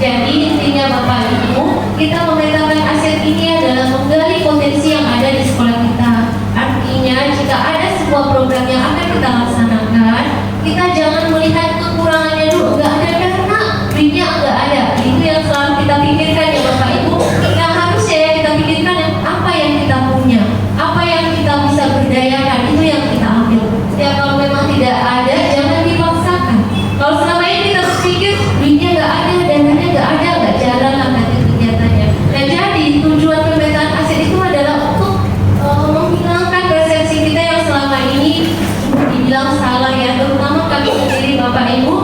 Jadi intinya Bapak Ibu, kita memetakan aset ini adalah menggali potensi yang ada di sekolah kita. Artinya jika ada sebuah program yang akan kita laksanakan, kita jangan melihat kekurangannya dulu. Nggak ada dana, duitnya nggak ada. Itu yang selalu kita pikirkan ya Bapak Ibu. Yang harusnya ya kita pikirkan apa yang kita punya, apa yang kita bisa berdayakan, itu yang kita ambil. Ya kalau memang tidak ada, jangan dipaksakan. Kalau selama ini kita berpikir duitnya nggak ada, dananya nggak jalan lah nanti kegiatannya. Nah jadi tujuan pemetaan aset itu adalah untuk menghilangkan persepsi kita yang selama ini dibilang salah ya, terutama kami sendiri Bapak Ibu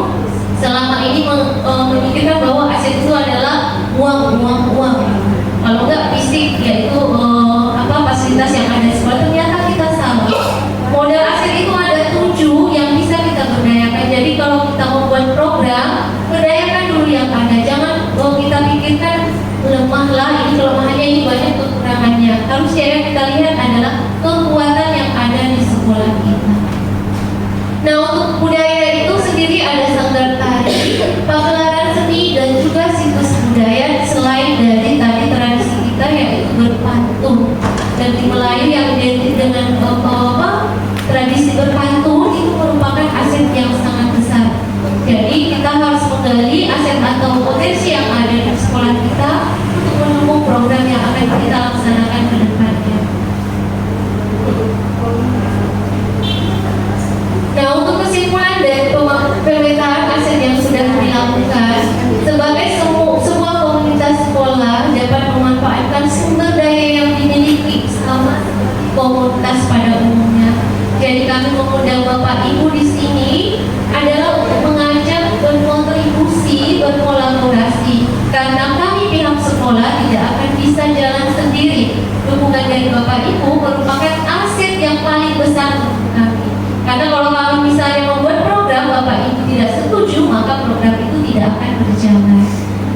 selama ini memikirkan bahwa aset itu adalah uang. Kalau enggak fisik yaitu fasilitas yang ada di sekolah, ternyata kita salah. Modal aset itu ada 7 yang bisa kita berdayakan. Jadi kalau kita membuat program, berdayakan dulu yang ada. Jangan kita pikirkan lemah lah, ini kelemahannya, ini banyak kekurangannya. Harusnya yang kita lihat adalah kekuatan yang ada di sekolah kita. Nah untuk budaya itu sendiri ada sanggar tari, pagelaran seni dan juga situs budaya selain dari tadi tradisi kita yaitu berpantun. Dan di Melayu yang identik dengan tradisi berpantun itu merupakan aset yang sangat besar. Jadi kita harus menggali aset atau potensi yang ada di sekolah kita untuk mendukung program yang akan kita laksanakan ke depannya. Nah untuk kesimpulan dari pemetaan aset yang sudah dilakukan, sebagai sebuah komunitas sekolah dapat memanfaatkan sumber daya yang dimiliki sama komunitas pada umumnya. Jadi kami mengundang Bapak Ibu di sini adalah untuk mengajak berkontribusi, berkolaborasi, karena kami pihak sekolah tidak akan bisa jalan sendiri. Dukungan dari Bapak Ibu merupakan aset yang paling besar untuk kami. Karena kalau kami misalnya membuat program, Bapak Ibu tidak setuju, maka program itu tidak akan berjalan.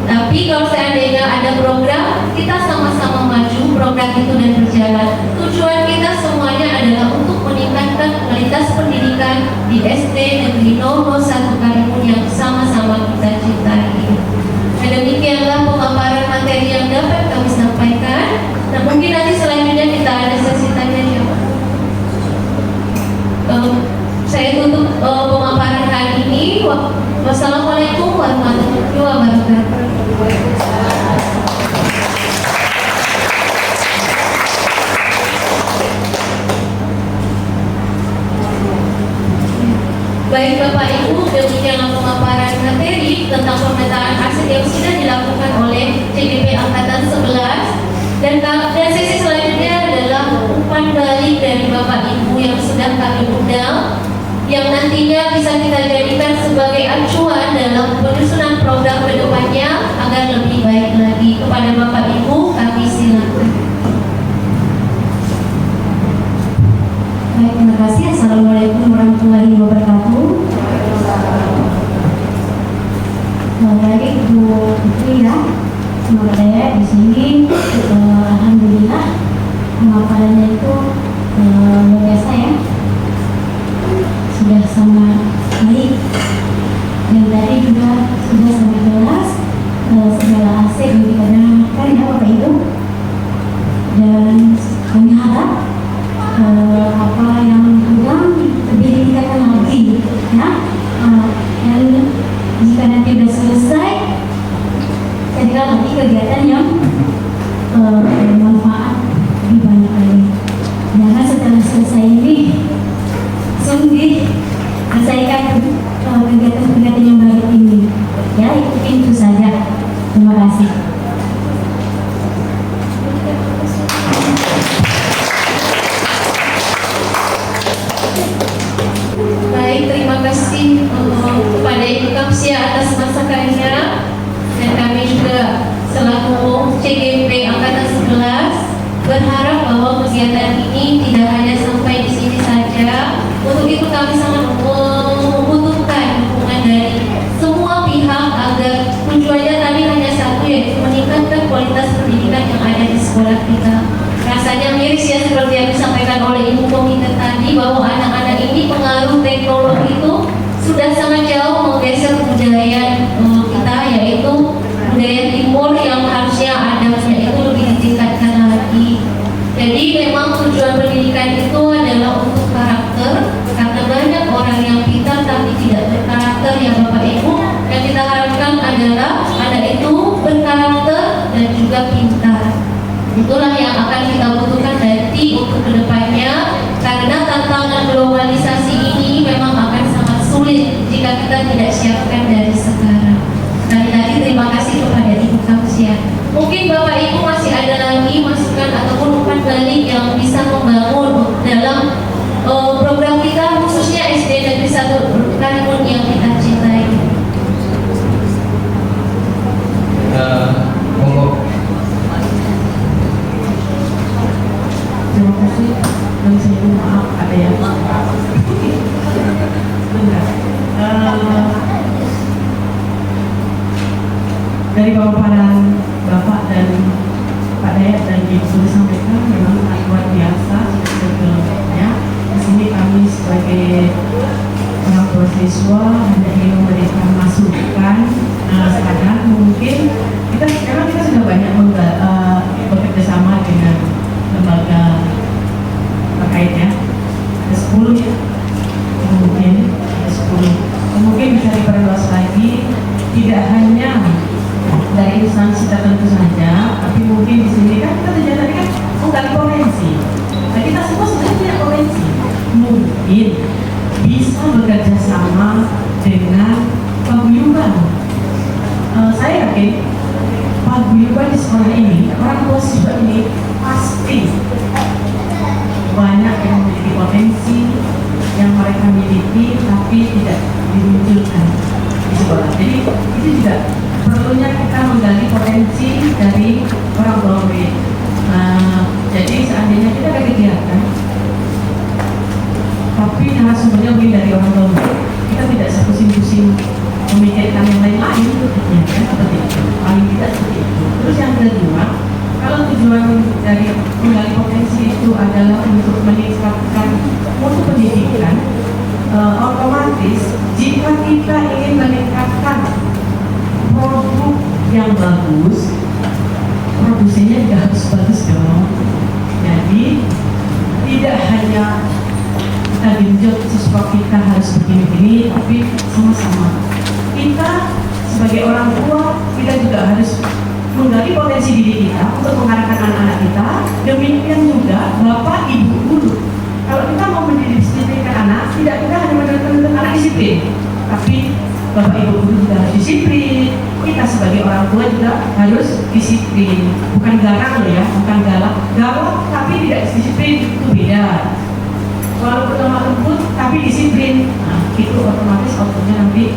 Tapi kalau seandainya ada program, kita sama-sama maju, program itu dan berjalan. Tujuan kita semuanya adalah untuk meningkatkan kualitas pendidikan di SD Negeri 01 Karimun yang sama-sama kita cintai. Dan demikianlah pemaparan materi yang dapat kami sampaikan. Nah mungkin nanti selanjutnya kita ada sesi tanya jawab. Saya tutup pemaparan hari ini. Wassalamualaikum warahmatullahi wabarakatuh. Baik Bapak Ibu, demikianlah pemaparan materi tentang pemetaan aset yang sudah dilakukan oleh CGP Angkatan 11. Dan sesi selanjutnya adalah umpan balik dari Bapak Ibu yang sudah kami undang, yang nantinya bisa kita jadikan sebagai acuan dalam penyusunan program ke depannya agar lebih baik lagi. Kepada Bapak Ibu, kami silakan. Baik, terima kasih. Assalamualaikum warahmatullahi wabarakatuh. Baik, Bu Putri ya. Semoga saya di sini alhamdulillah pemaparannya itu luar biasa ya. Sudah sangat baik. Dan tadi juga sudah sangat jelas segala aset yang dikenakan ya Bapak Ibu. Dan kami harap apa yang kurang lebih ditingkatkan lagi ya. Dan jika nanti sudah selesai, jadikan lagi kegiatan yang bermanfaat lebih banyak lagi. Jangan setelah selesai ini langsung diselesaikan kegiatan-kegiatan yang baru ini ya. Itu saja. Terima kasih. Baik, terima kasih kepada Ibu Kapsia atas masukannya. Dan kami juga selaku CGP Angkatan 11 berharap bahwa kegiatan ini tidak hanya sampai di sini saja. Untuk itu kami sangat membutuhkan dukungan dari semua pihak agar tujuannya tadi hanya satu, yaitu meningkatkan kualitas pendidikan yang ada di orang yang pintar tapi tidak berkarakter ya Bapak Ibu. Yang kita harapkan adalah anak itu berkarakter dan juga pintar. Itulah yang akan kita butuhkan nanti untuk kedepannya, karena tantangan globalisasi ini memang akan sangat sulit jika kita tidak siapkan dari sekarang. Lagi terima kasih kepada Ibu Kamsia. Mungkin Bapak Ibu masih ada lagi masukan ataupun umpan balik yang bisa membangun dalam program kita, khususnya SD Negeri 1 Karimun yang kita cintai. Monggo. Terima kasih. Dan saya mohon maaf ada yang benar. Dari paparan Bapak dan Pak Dayat dan Ibu disampaikan memang sangat luar biasa sebetulnya. Di sini kami sebagai orang tua siswa hanya ingin memberikan masukan. Sekarang mungkin kita sudah banyak bekerja sama dengan lembaga terkait ya. Ada 10 ya. Mungkin ada 10. Mungkin bisa diperluas lagi, tidak hanya dari instansi tertentu saja, tapi mungkin di sini kan kita tadi kan menggali potensi. Nah, kita semua sebenarnya punya potensi. Mungkin bisa bekerja sama dengan paguyuban. Saya yakin paguyuban di sekolah ini, orang tua siswa ini pasti banyak yang memiliki potensi yang mereka miliki tapi tidak dimunculkan di sekolah. Jadi itu juga perlunya kita menggali potensi dari orang tua murid. Jadi seandainya kita ada kegiatan, tapi narasumbernya mungkin dari orang tua murid, kita tidak pusing-pusing memikirkan yang lain-lain, ya kan seperti itu. Paling tidak seperti itu. Terus yang kedua, kalau tujuan dari menggali potensi itu adalah untuk meningkatkan mutu pendidikan, otomatis jika kita ingin meningkatkan produk yang bagus, produksinya juga harus bagus dong. Jadi tidak hanya kita genjot siswa kita harus begini-begini, tapi sama-sama kita sebagai orang tua, kita juga harus menggali potensi diri kita untuk mengarahkan anak-anak kita. Demikian juga bapak ibu guru. Kalau kita mau mendisiplinkan anak, tidak kita hanya menuntut anak disiplin, tapi bapak ibu guru juga harus disiplin. Kita sebagai orang tua juga harus disiplin. Bukan garang loh ya, bukan galak tapi tidak disiplin, itu beda. Walaupun lemah lembut tapi disiplin, nah itu otomatis outputnya nanti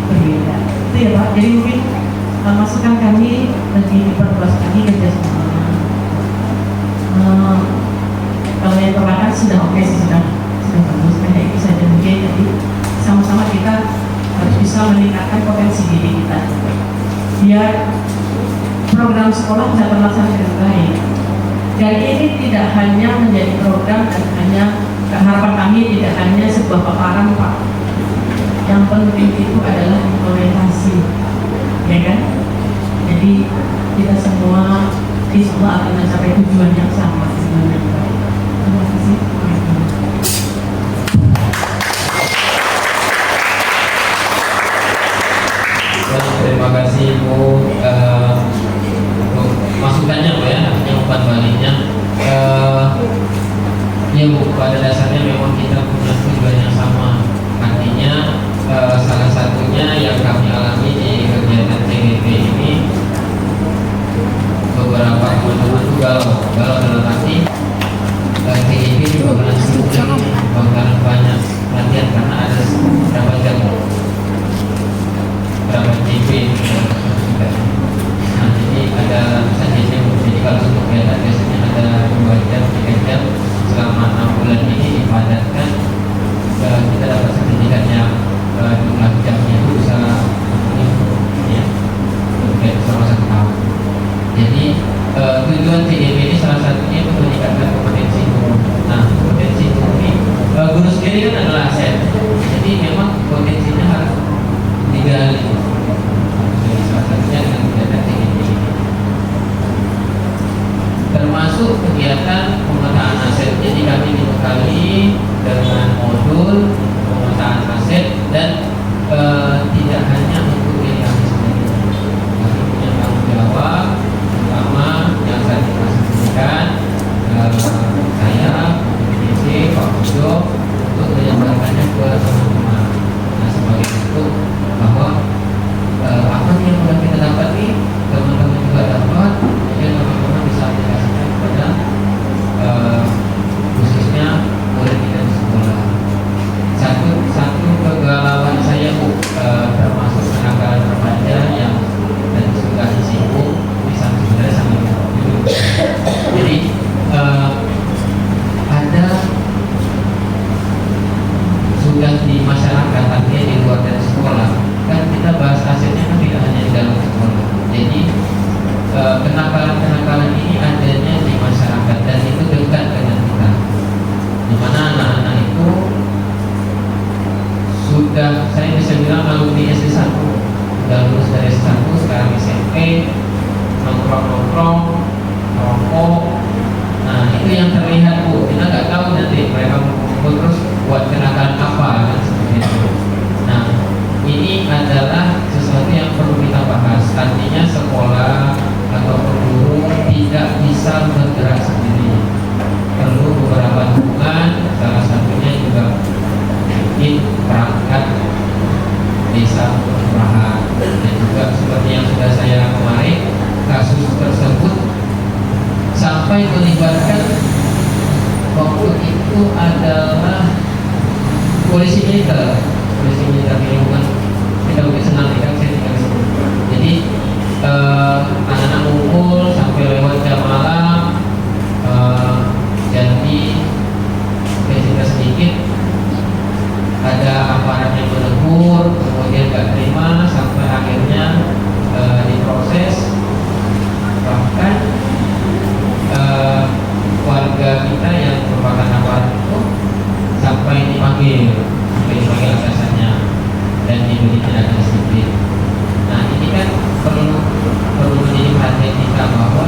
berbeda. Itu ya Pak. Jadi mungkin masukan kami lebih diperluas lagi kerjasama. Kalau yang perlahan sudah oke sih, sudah bagus. Hanya itu saja mungkin. Jadi sama-sama kita harus bisa meningkatkan potensi diri kita, biar program sekolah bisa terlaksana dengan baik. Dan ini tidak hanya menjadi program dan hanya harapan kami tidak hanya sebuah paparan Pak. Yang penting itu adalah implementasi, ya kan? Jadi kita semua akan mencapai tujuan yang sama sebenarnya. Terima kasih. Terima kasih Bu untuk masukannya Bu ya, yang umpan baliknya. Ya Bu, pada dasarnya memang kita punya tujuan yang sama. Artinya salah satunya yang kami alami di kegiatan TGP ini, beberapa teman-teman itu galau dalam arti TGP juga bakalan banyak latihan karena ada berapa jam, berapa JP. Nah jadi ada saja. Jadi kalau untuk kegiatan biasanya ada 2 jam 3 jam selama 6 bulan ini dipadatkan di masyarakat, artinya di luar dari sekolah. Kan kita bahas asetnya kan tidak hanya di dalam sekolah. Jadi kenakalan-kenakalan ini adanya di masyarakat dan itu dekat dengan kita. Di mana anak-anak itu sudah, saya bisa bilang alumni SD1, sudah lulus dari SD1, sekarang SMP, nongkrong-nongkrong, rokok. Nah itu yang terlihat Bu, kita nggak tahu nanti mereka mengumpul terus buat kenakalan apa kan seperti itu. Nah ini adalah sesuatu yang perlu kita bahas. Artinya sekolah atau guru tidak bisa bergerak sendiri, perlu beberapa dukungan. Salah satunya juga mungkin perangkat desa kelurahan, dan juga seperti yang sudah saya kemarin kasus tersebut sampai melibatkan waktu itu adalah polisi militer lingkungan. Kita lebih senang tidak saya tinggal di situ. Jadi anak-anak ngumpul sampai lewat jam malam, jadi cerita sedikit ada aparat yang menegur, kemudian gak terima sampai akhirnya diproses. Bahkan warga kita yang merupakan aparat itu sampai dipanggil atasannya dan diberi tindakan disiplin. Nah ini kan perlu menjadi perhatian kita bahwa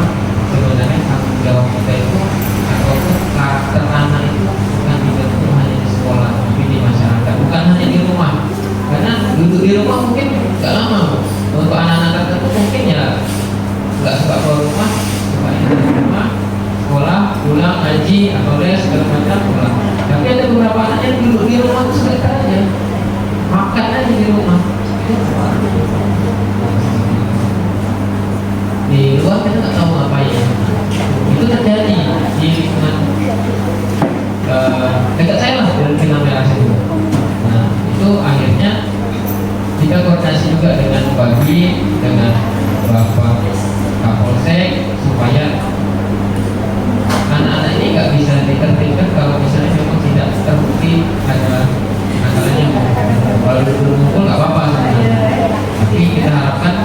sebenarnya tanggung jawab kita itu ataupun karakter anak itu bukan dibentuk hanya di sekolah, tapi di masyarakat, bukan hanya di rumah. Karena duduk di rumah mungkin gak lama. Untuk anak-anak tertentu mungkin ya gak suka keluar rumah, suka di rumah, sekolah, pulang, ngaji atau les segala macam pulang. Tapi ada beberapa anak yang duduk di rumah itu sebentar aja, makan aja di rumah. Di luar kita nggak tahu ngapain. Itu terjadi di lingkungan dekat saya lah, di Pinang Merah itu. Nah itu akhirnya kita koordinasi juga dengan Bagi, dengan Bapak Kapolsek supaya anak-anak ini nggak bisa ditertibkan kalau misalnya memang tidak terbukti ada akalanya. Kalau belum ngumpul nggak apa-apa sebenarnya, tapi kita harapkan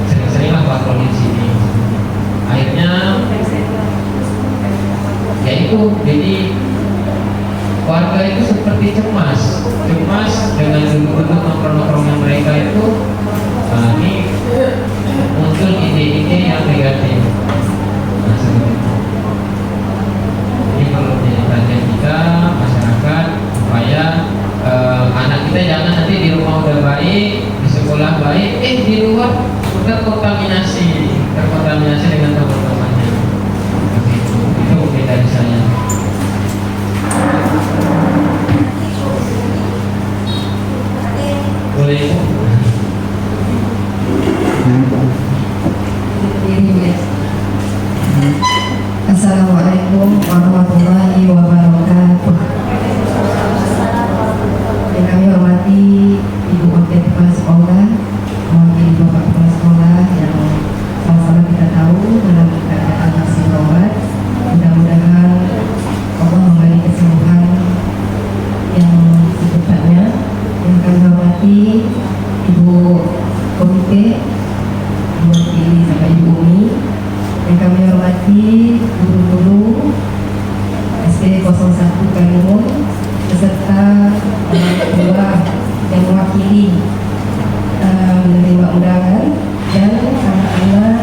sering-seringlah patroli di sini. Akhirnya ya itu, jadi warga itu seperti cemas dengan duduk-duduk nongkrong-nongkrongnya mereka itu. Nah, ini muncul ide-ide yang negatif. Nah, seperti itu. Ini perlu menjadi perhatian kita masyarakat supaya anak kita jangan nanti di rumah udah baik, di sekolah baik, di luar terkontaminasi dengan teman-temannya. Itu mungkin dari saya. Boleh Bu? Assalamualaikum warahmatullahi wabarakatuh. Yang kami hormati Ibu Wakil Kepala Sekolah, mewakili Bapak Kepala Sekolah yang sama-sama kita tahu dalam keadaan masih rawat. Mudah-mudahan Allah memberi kesembuhan yang secepatnya. Yang kami hormati Ibu Komite, mewakili Bapak Ibu Umi. Yang kami hormati guru-guru SD 01 Kalimun beserta orang tua yang mewakili menerima undangan dan anak-anak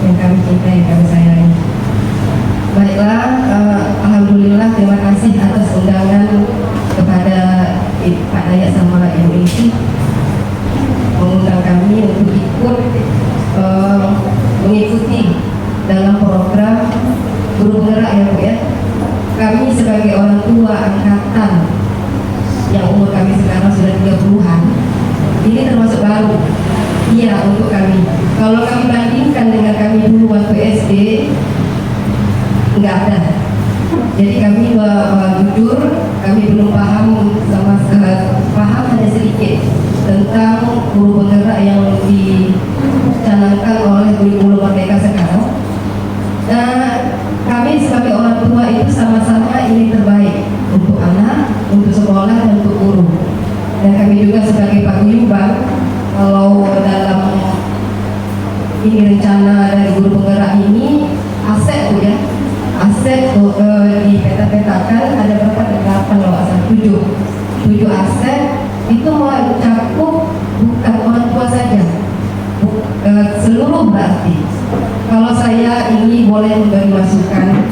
yang kami cintai, yang kami sayangi. Baiklah, alhamdulillah, terima kasih atas undangan kepada Pak Dayat sama Ibu Isi mengundang kami untuk ikut mengikuti dalam program Guru Penggerak ya Bu ya. Kami sebagai orang tua angkatan yang umur kami sekarang sudah 30-an, ini termasuk baru. Iya, untuk kami. Kalau kami bandingkan dengan kami dulu waktu SD, nggak ada. Jadi kami jujur, kami belum paham paham hanya sedikit tentang guru penggerak yang dicanangkan oleh kurikulum Merdeka sekarang. Nah, kami sebagai orang tua itu sama-sama ingin terbaik untuk anak, untuk sekolah, dan untuk guru. juga sebagai paguyuban, kalau dalam ini rencana dari guru penggerak ini aset Bu ya, aset dipeta-petakan ada berapa? 8 loh, 7 aset itu mencakup bukan orang tua saja, seluruh berarti. Kalau saya ini boleh memberi masukan,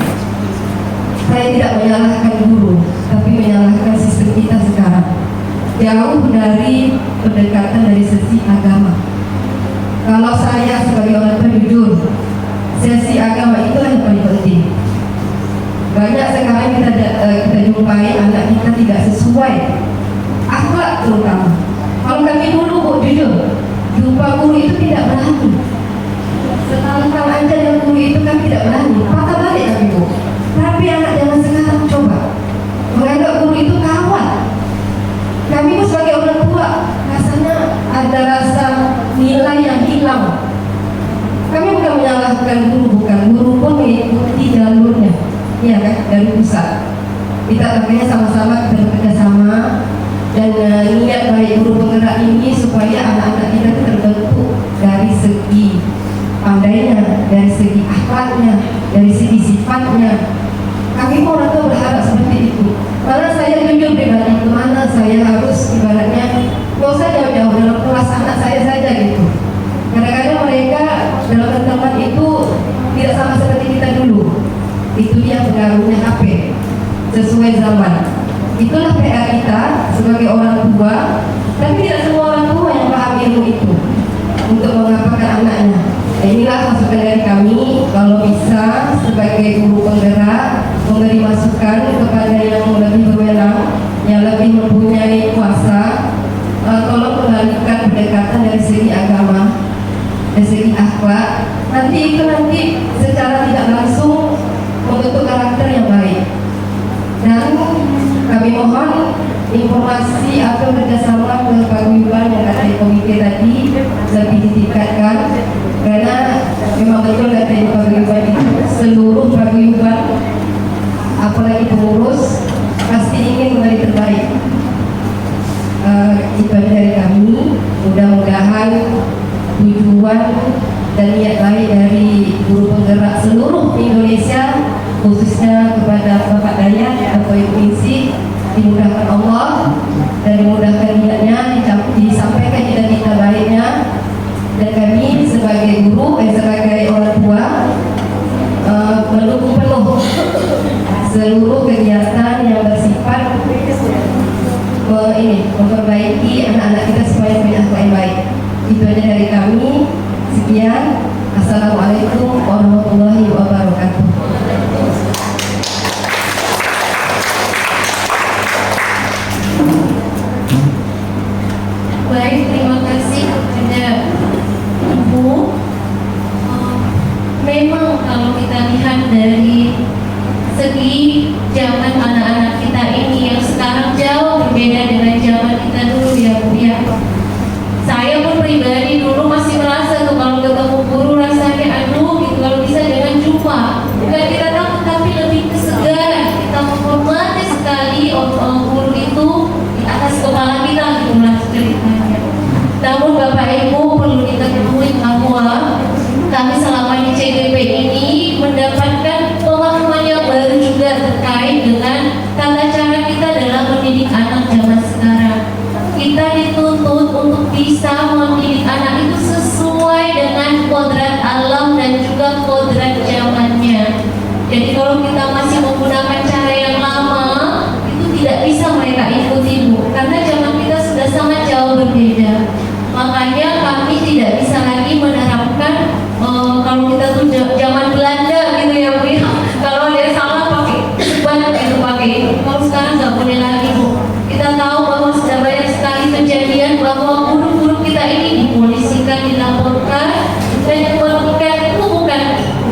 saya tidak menyalahkan guru, tapi menyalahkan sistem kita sekarang. Jauh dari pendekatan dari sisi agama. Kalau saya sebagai orang tua jujur, sesi agama itu yang paling penting. Banyak sekarang kita jumpai anak kita tidak sesuai akhlak terutama. Kalau kami dulu Bu, jujur, jumpa guru itu tidak berani. Sekali-kali aja dengan guru itu kan tidak berani, patah balik kami Bu. Tapi anak zaman sekarang coba menganggap guru itu kawan. Kami pun sebagai orang tua rasanya ada rasa nilai yang hilang. Kami bukan menyalahkan guru, bukan, guru pun mengikuti jalurnya, iya kan, dari pusat. Kita makanya sama-sama kita bekerja sama dan niat baik guru penggerak ini supaya anak-anak kita terbentuk dari segi pandainya, dari segi akhlaknya, dari segi sifatnya. Kami pun orang tua berharap seperti itu. Karena saya jujur pribadi, kemana saya harus ibaratnya nggak usah jauh-jauh dalam kelas anak saya saja gitu. Kadang-kadang mereka dalam tempat itu tidak sama seperti kita dulu. Itu dia pengaruhnya HP sesuai zaman. Itulah PR kita sebagai orang tua. Tapi tidak semua orang tua yang paham ilmu itu untuk mengapakan anaknya. Inilah masukan dari kami. Kalau bisa sebagai guru penggerak memberi masukan kepada yang lebih berwenang, yang lebih mempunyai kuasa, tolong kembalikan pendekatan dari segi agama, dari segi akhlak. Nanti itu secara tidak langsung membentuk karakter yang baik. Dan kami mohon informasi atau kerjasama ke paguyuban yang ada di komite tadi lebih ditingkatkan, karena memang betul kata di paguyuban itu seluruh paguyuban apalagi pengurus pasti ingin memberi terbaik. Itu aja dari kami. Mudah-mudahan tujuan dan niat baik dari guru penggerak seluruh Indonesia, khususnya kepada Bapak Dayat atau Ibu Insi, dimudahkan Allah dan dimudahkan niatnya, disampaikan cita-cita baiknya. Dan kami sebagai guru, sebagai orang tua mendukung penuh seluruh kegiatan yang bersifat memperbaiki anak-anak kita supaya punya akhlak yang baik. Itu aja dari kami. Sekian. Assalamualaikum warahmatullahi wabarakatuh. Baik, terima kasih kepada Ibu. Memang kalau kita lihat dari segi zaman anak-anak kita ini yang sekarang jauh berbeda dengan zaman kita dulu ya Bu ya. Saya pun pribadi dulu masih merasa tuh kalau ketemu guru rasanya aduh gitu, kalau bisa jangan jumpa. Bukan kita takut tapi lebih kesegaran, kita menghormati sekali guru itu di atas kepala kita gitu lah ceritanya. Namun Bapak Ibu perlu kita ketahui bahwa kami selama di CGP ini mendapatkan pemahaman yang baru juga terkait dengan tata cara kita dalam mendidik anak zaman sekarang. Kita dituntut untuk bisa mendidik anak itu sesuai dengan kodrat alam dan juga kodrat zamannya. Jadi kalau kita masih menggunakan cara yang lama, itu tidak bisa mereka ikuti Bu, karena zaman kita sudah sangat jauh berbeda. Makanya kami tidak bisa lagi menerapkan kalau kita tuh zaman Belanda gitu ya Bu ya. Kalau ada yang salah pakai sebat gitu pakai itu. Kalau sekarang nggak boleh lagi Bu. Kita tahu bahwa sudah banyak sekali kejadian bahwa guru-guru kita ini dipolisikan, dilaporkan, dan yang melakukan itu bukan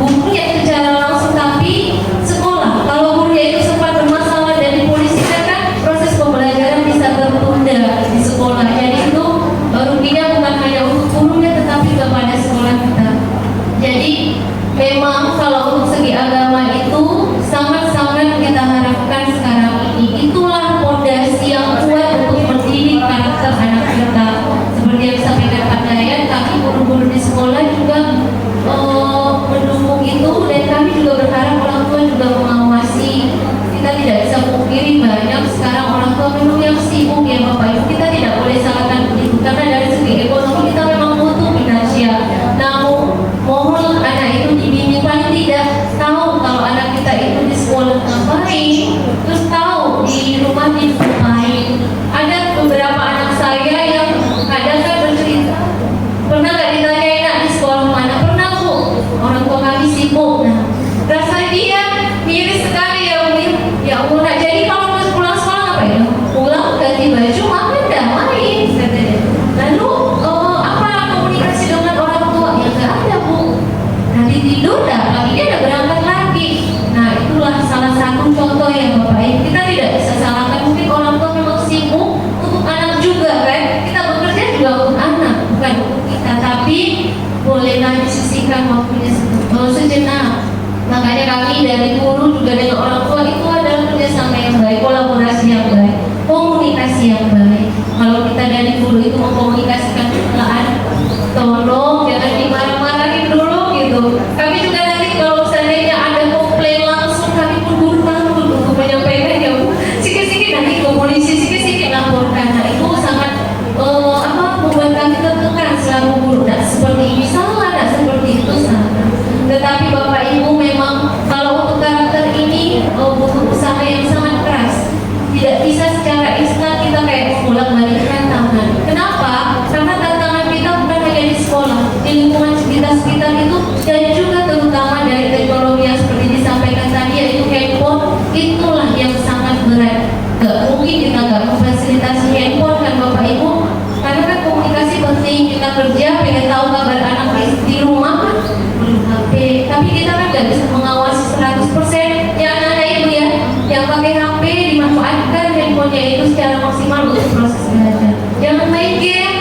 gurunya secara langsung tapi sekolah. Kalau gurunya itu sempat bermasalah dan dipolisikan kan proses pembelajaran bisa tertunda di sekolah. Jadi itu ruginya bukan hanya untuk gurunya tetapi kepada sekolah kita. Jadi memang kalau untuk segi agama itu sangat-sangat kita harapkan sekarang ini. Itulah fondasi yang kuat untuk mendidik karakter anak memberikan waktunya sejenak. Makanya kami dari guru juga dengan orang tua itu adalah kerjasama yang baik, kolaborasi yang baik, komunikasi yang baik. Kalau kita dari guru itu mengkomunikasikan kesalahan, tolong jangan dimarah-marahin dulu gitu. Kami juga nanti kalau seandainya ada komplain langsung kami pun guru takut untuk menyampaikan ya sikit-sikit nanti ke polisi, sikit-sikit laporkan. Nah itu sangat membuat kami tertekan selalu guru. Nah seperti ini salah, nah seperti itu salah. Tetapi Bapak Ibu memang kalau untuk karakter ini butuh usaha yang sangat keras. Tidak bisa secara instan kita kayak membolak-balikkan tangan. Kenapa? Karena tantangan kita bukan hanya di sekolah, di lingkungan sekitar itu, dan juga terutama dari teknologi yang seperti disampaikan tadi yaitu handphone. Itulah yang sangat berat. Gak mungkin kita gak memfasilitasi handphone kan Bapak Ibu, karena kan komunikasi penting. Kita kerja pengen tahu kabar anak di rumah kan belum HP, tapi kita kan gak bisa mengawasi 100% ya anak-anak ibu ya yang pakai HP, dimanfaatkan handphonenya itu secara maksimal untuk proses belajar. Jangan main game,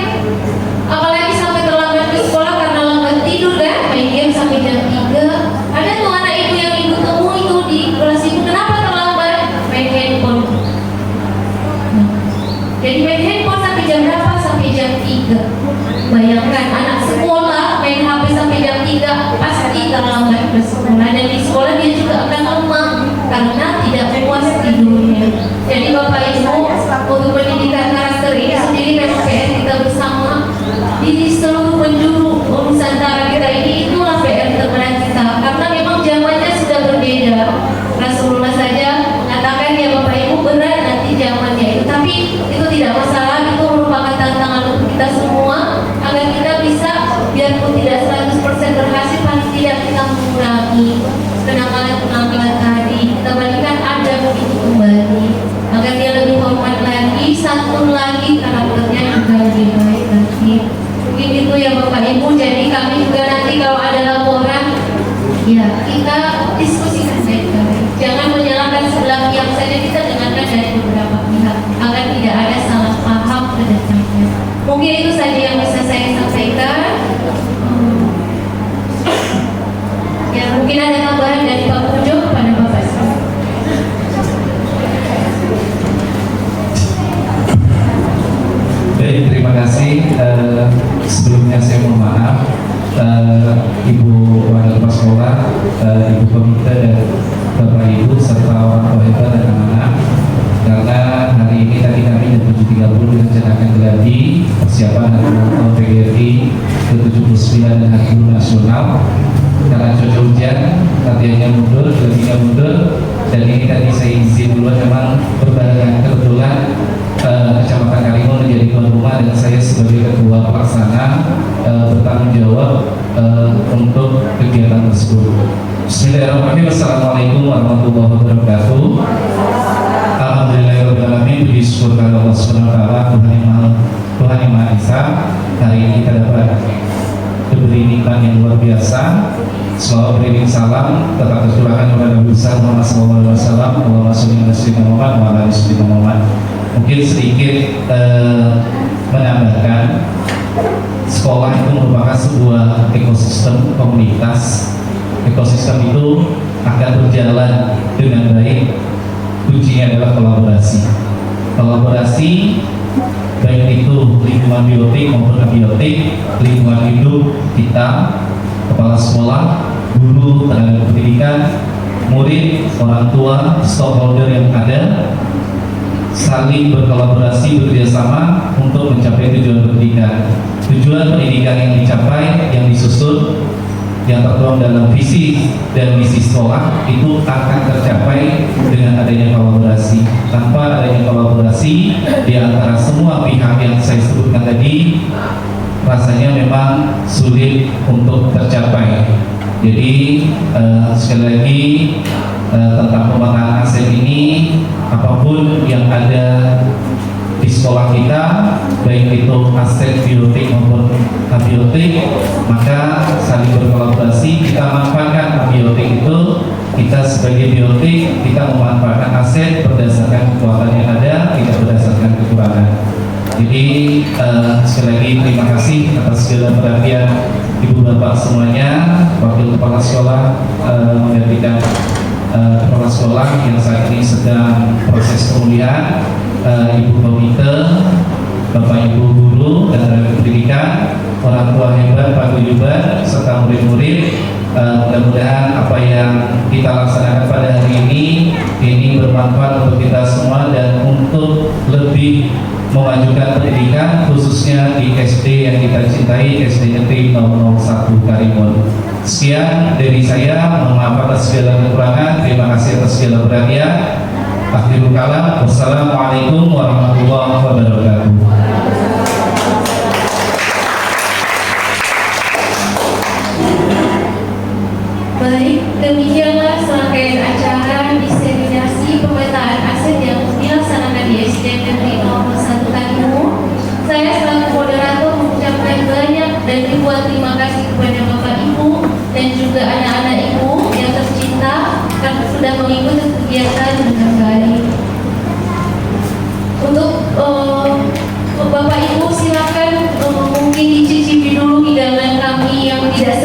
apalagi sampai terlambat ke sekolah karena lambat tidur kan, main game sampai jam 3. Ada tuh anak ibu yang ibu temui itu di kelas ibu, kenapa terlambat? Main handphone. Jadi main handphone sampai jam berapa? Sampai jam 3. Bayangkan anak sekolah main HP sampai jam 3 pasti terlambat ke sekolah, dan di sekolah dia juga akan lemah karena tidak puas tidurnya. Jadi Bapak Ibu, untuk pendidikan karakter ini sendiri memang PR kita bersama di seluruh penjuru Nusantara kita ini. Itulah PR terberat kita karena memang zamannya sudah berbeda. Rasulullah saja mengatakan ya Bapak Ibu berat nanti zamannya itu, tapi itu tidak masalah, itu merupakan tantangan untuk kita semua agar kita bisa biarpun tidak 100% berhasil, paling tidak kita mengurangi kenakalan-kenakalan tadi, kita balikan adab itu kembali agar dia lebih hormat lagi, santun lagi, karakternya juga lebih baik lagi. Mungkin itu ya Bapak Ibu. Jadi kami juga nanti kalau ada laporan ya kita diskusikan baik-baik, jangan menyalahkan sebelah pihak saja, kita dengarkan dari beberapa pihak agar tidak ada salah paham ke depannya. Mungkin itu saja yang bisa saya sampaikan. Ya mungkin ada tambahan dari Pak Pujo kepada Bapak semua. Baik, terima kasih. Sebelumnya saya mohon maaf Ibu Wali Kepala Sekolah, Ibu Komite dan Bapak Ibu serta orang tua hebat dan anak-anak, karena hari ini tadi kami jam 7.30 direncanakan geladi persiapan Hari Ulang PGRI ke-79 dan Hari Guru Nasional. Karena cuaca hujan, latihannya mundur, geladinya mundur, dan ini tadi saya izin duluan, memang berbarengan kebetulan Kecamatan Kalimun menjadi tuan rumah dan saya sebagai ketua pelaksana bertanggung jawab untuk kegiatan tersebut. Bismillahirrahmanirrahim. Assalamualaikum warahmatullahi wabarakatuh. Alhamdulillahirrahmanirrahim. Puji syukur kepada Allah Subhanahu wa taala, Tuhan yang Maha Esa. Hari ini kita dapat diberi nikmat yang luar biasa. Selalu beriring salam tetap tercurahkan kepada Nabi besar Muhammad SAW. Allahumma sholli ala sayyidina Muhammad wa ala ali sayyidina Muhammad. Mungkin sedikit menambahkan, sekolah itu merupakan sebuah ekosistem komunitas. Ekosistem itu akan berjalan dengan baik, kuncinya adalah kolaborasi. Kolaborasi baik itu lingkungan biotik maupun abiotik, lingkungan hidup kita, kepala sekolah, guru, tenaga pendidikan, murid, orang tua, stakeholder yang ada, saling berkolaborasi, bekerjasama untuk mencapai tujuan pendidikan. Tujuan pendidikan yang dicapai, yang disusun, yang tertuang dalam visi dan misi sekolah itu akan tercapai dengan adanya kolaborasi. Tanpa adanya kolaborasi di antara semua pihak yang saya sebutkan tadi, rasanya memang sulit untuk tercapai. Jadi sekali lagi tentang pemetaan aset ini, apapun yang ada di sekolah kita, baik itu aset biotik maupun abiotik, maka saling berkolaborasi. Kita manfaatkan abiotik itu, kita sebagai biotik, kita memanfaatkan aset berdasarkan kekuatan yang ada, tidak berdasarkan kekurangan. Jadi sekali lagi terima kasih atas segala perhatian ibu bapak semuanya, wakil kepala sekolah menggantikan kepala sekolah yang saat ini sedang proses pemulihan, ibu komite, bapak ibu guru dan tenaga pendidikan, orang tua hebat, paguyuban, serta murid-murid. Mudah-mudahan apa yang kita laksanakan pada hari ini bermanfaat untuk kita semua dan untuk lebih memajukan pendidikan khususnya di SD yang kita cintai, SD Negeri 001 Karimun. Sekian dari saya, mohon maaf atas segala kekurangan, terima kasih atas segala perhatian. Akhirul kalam, wassalamualaikum warahmatullahi wabarakatuh. Baik, demikianlah serangkaian acara diseminasi pemetaan aset yang dilaksanakan di SD Negeri 01 Karimun. Saya selaku moderator mengucapkan banyak dan ribuan terima kasih kepada Bapak Ibu dan juga anak-anak Ibu yang tercinta karena sudah mengikuti kegiatan dengan baik. Untuk Bapak Ibu silakan mungkin dicicipi dulu hidangan kami yang tidak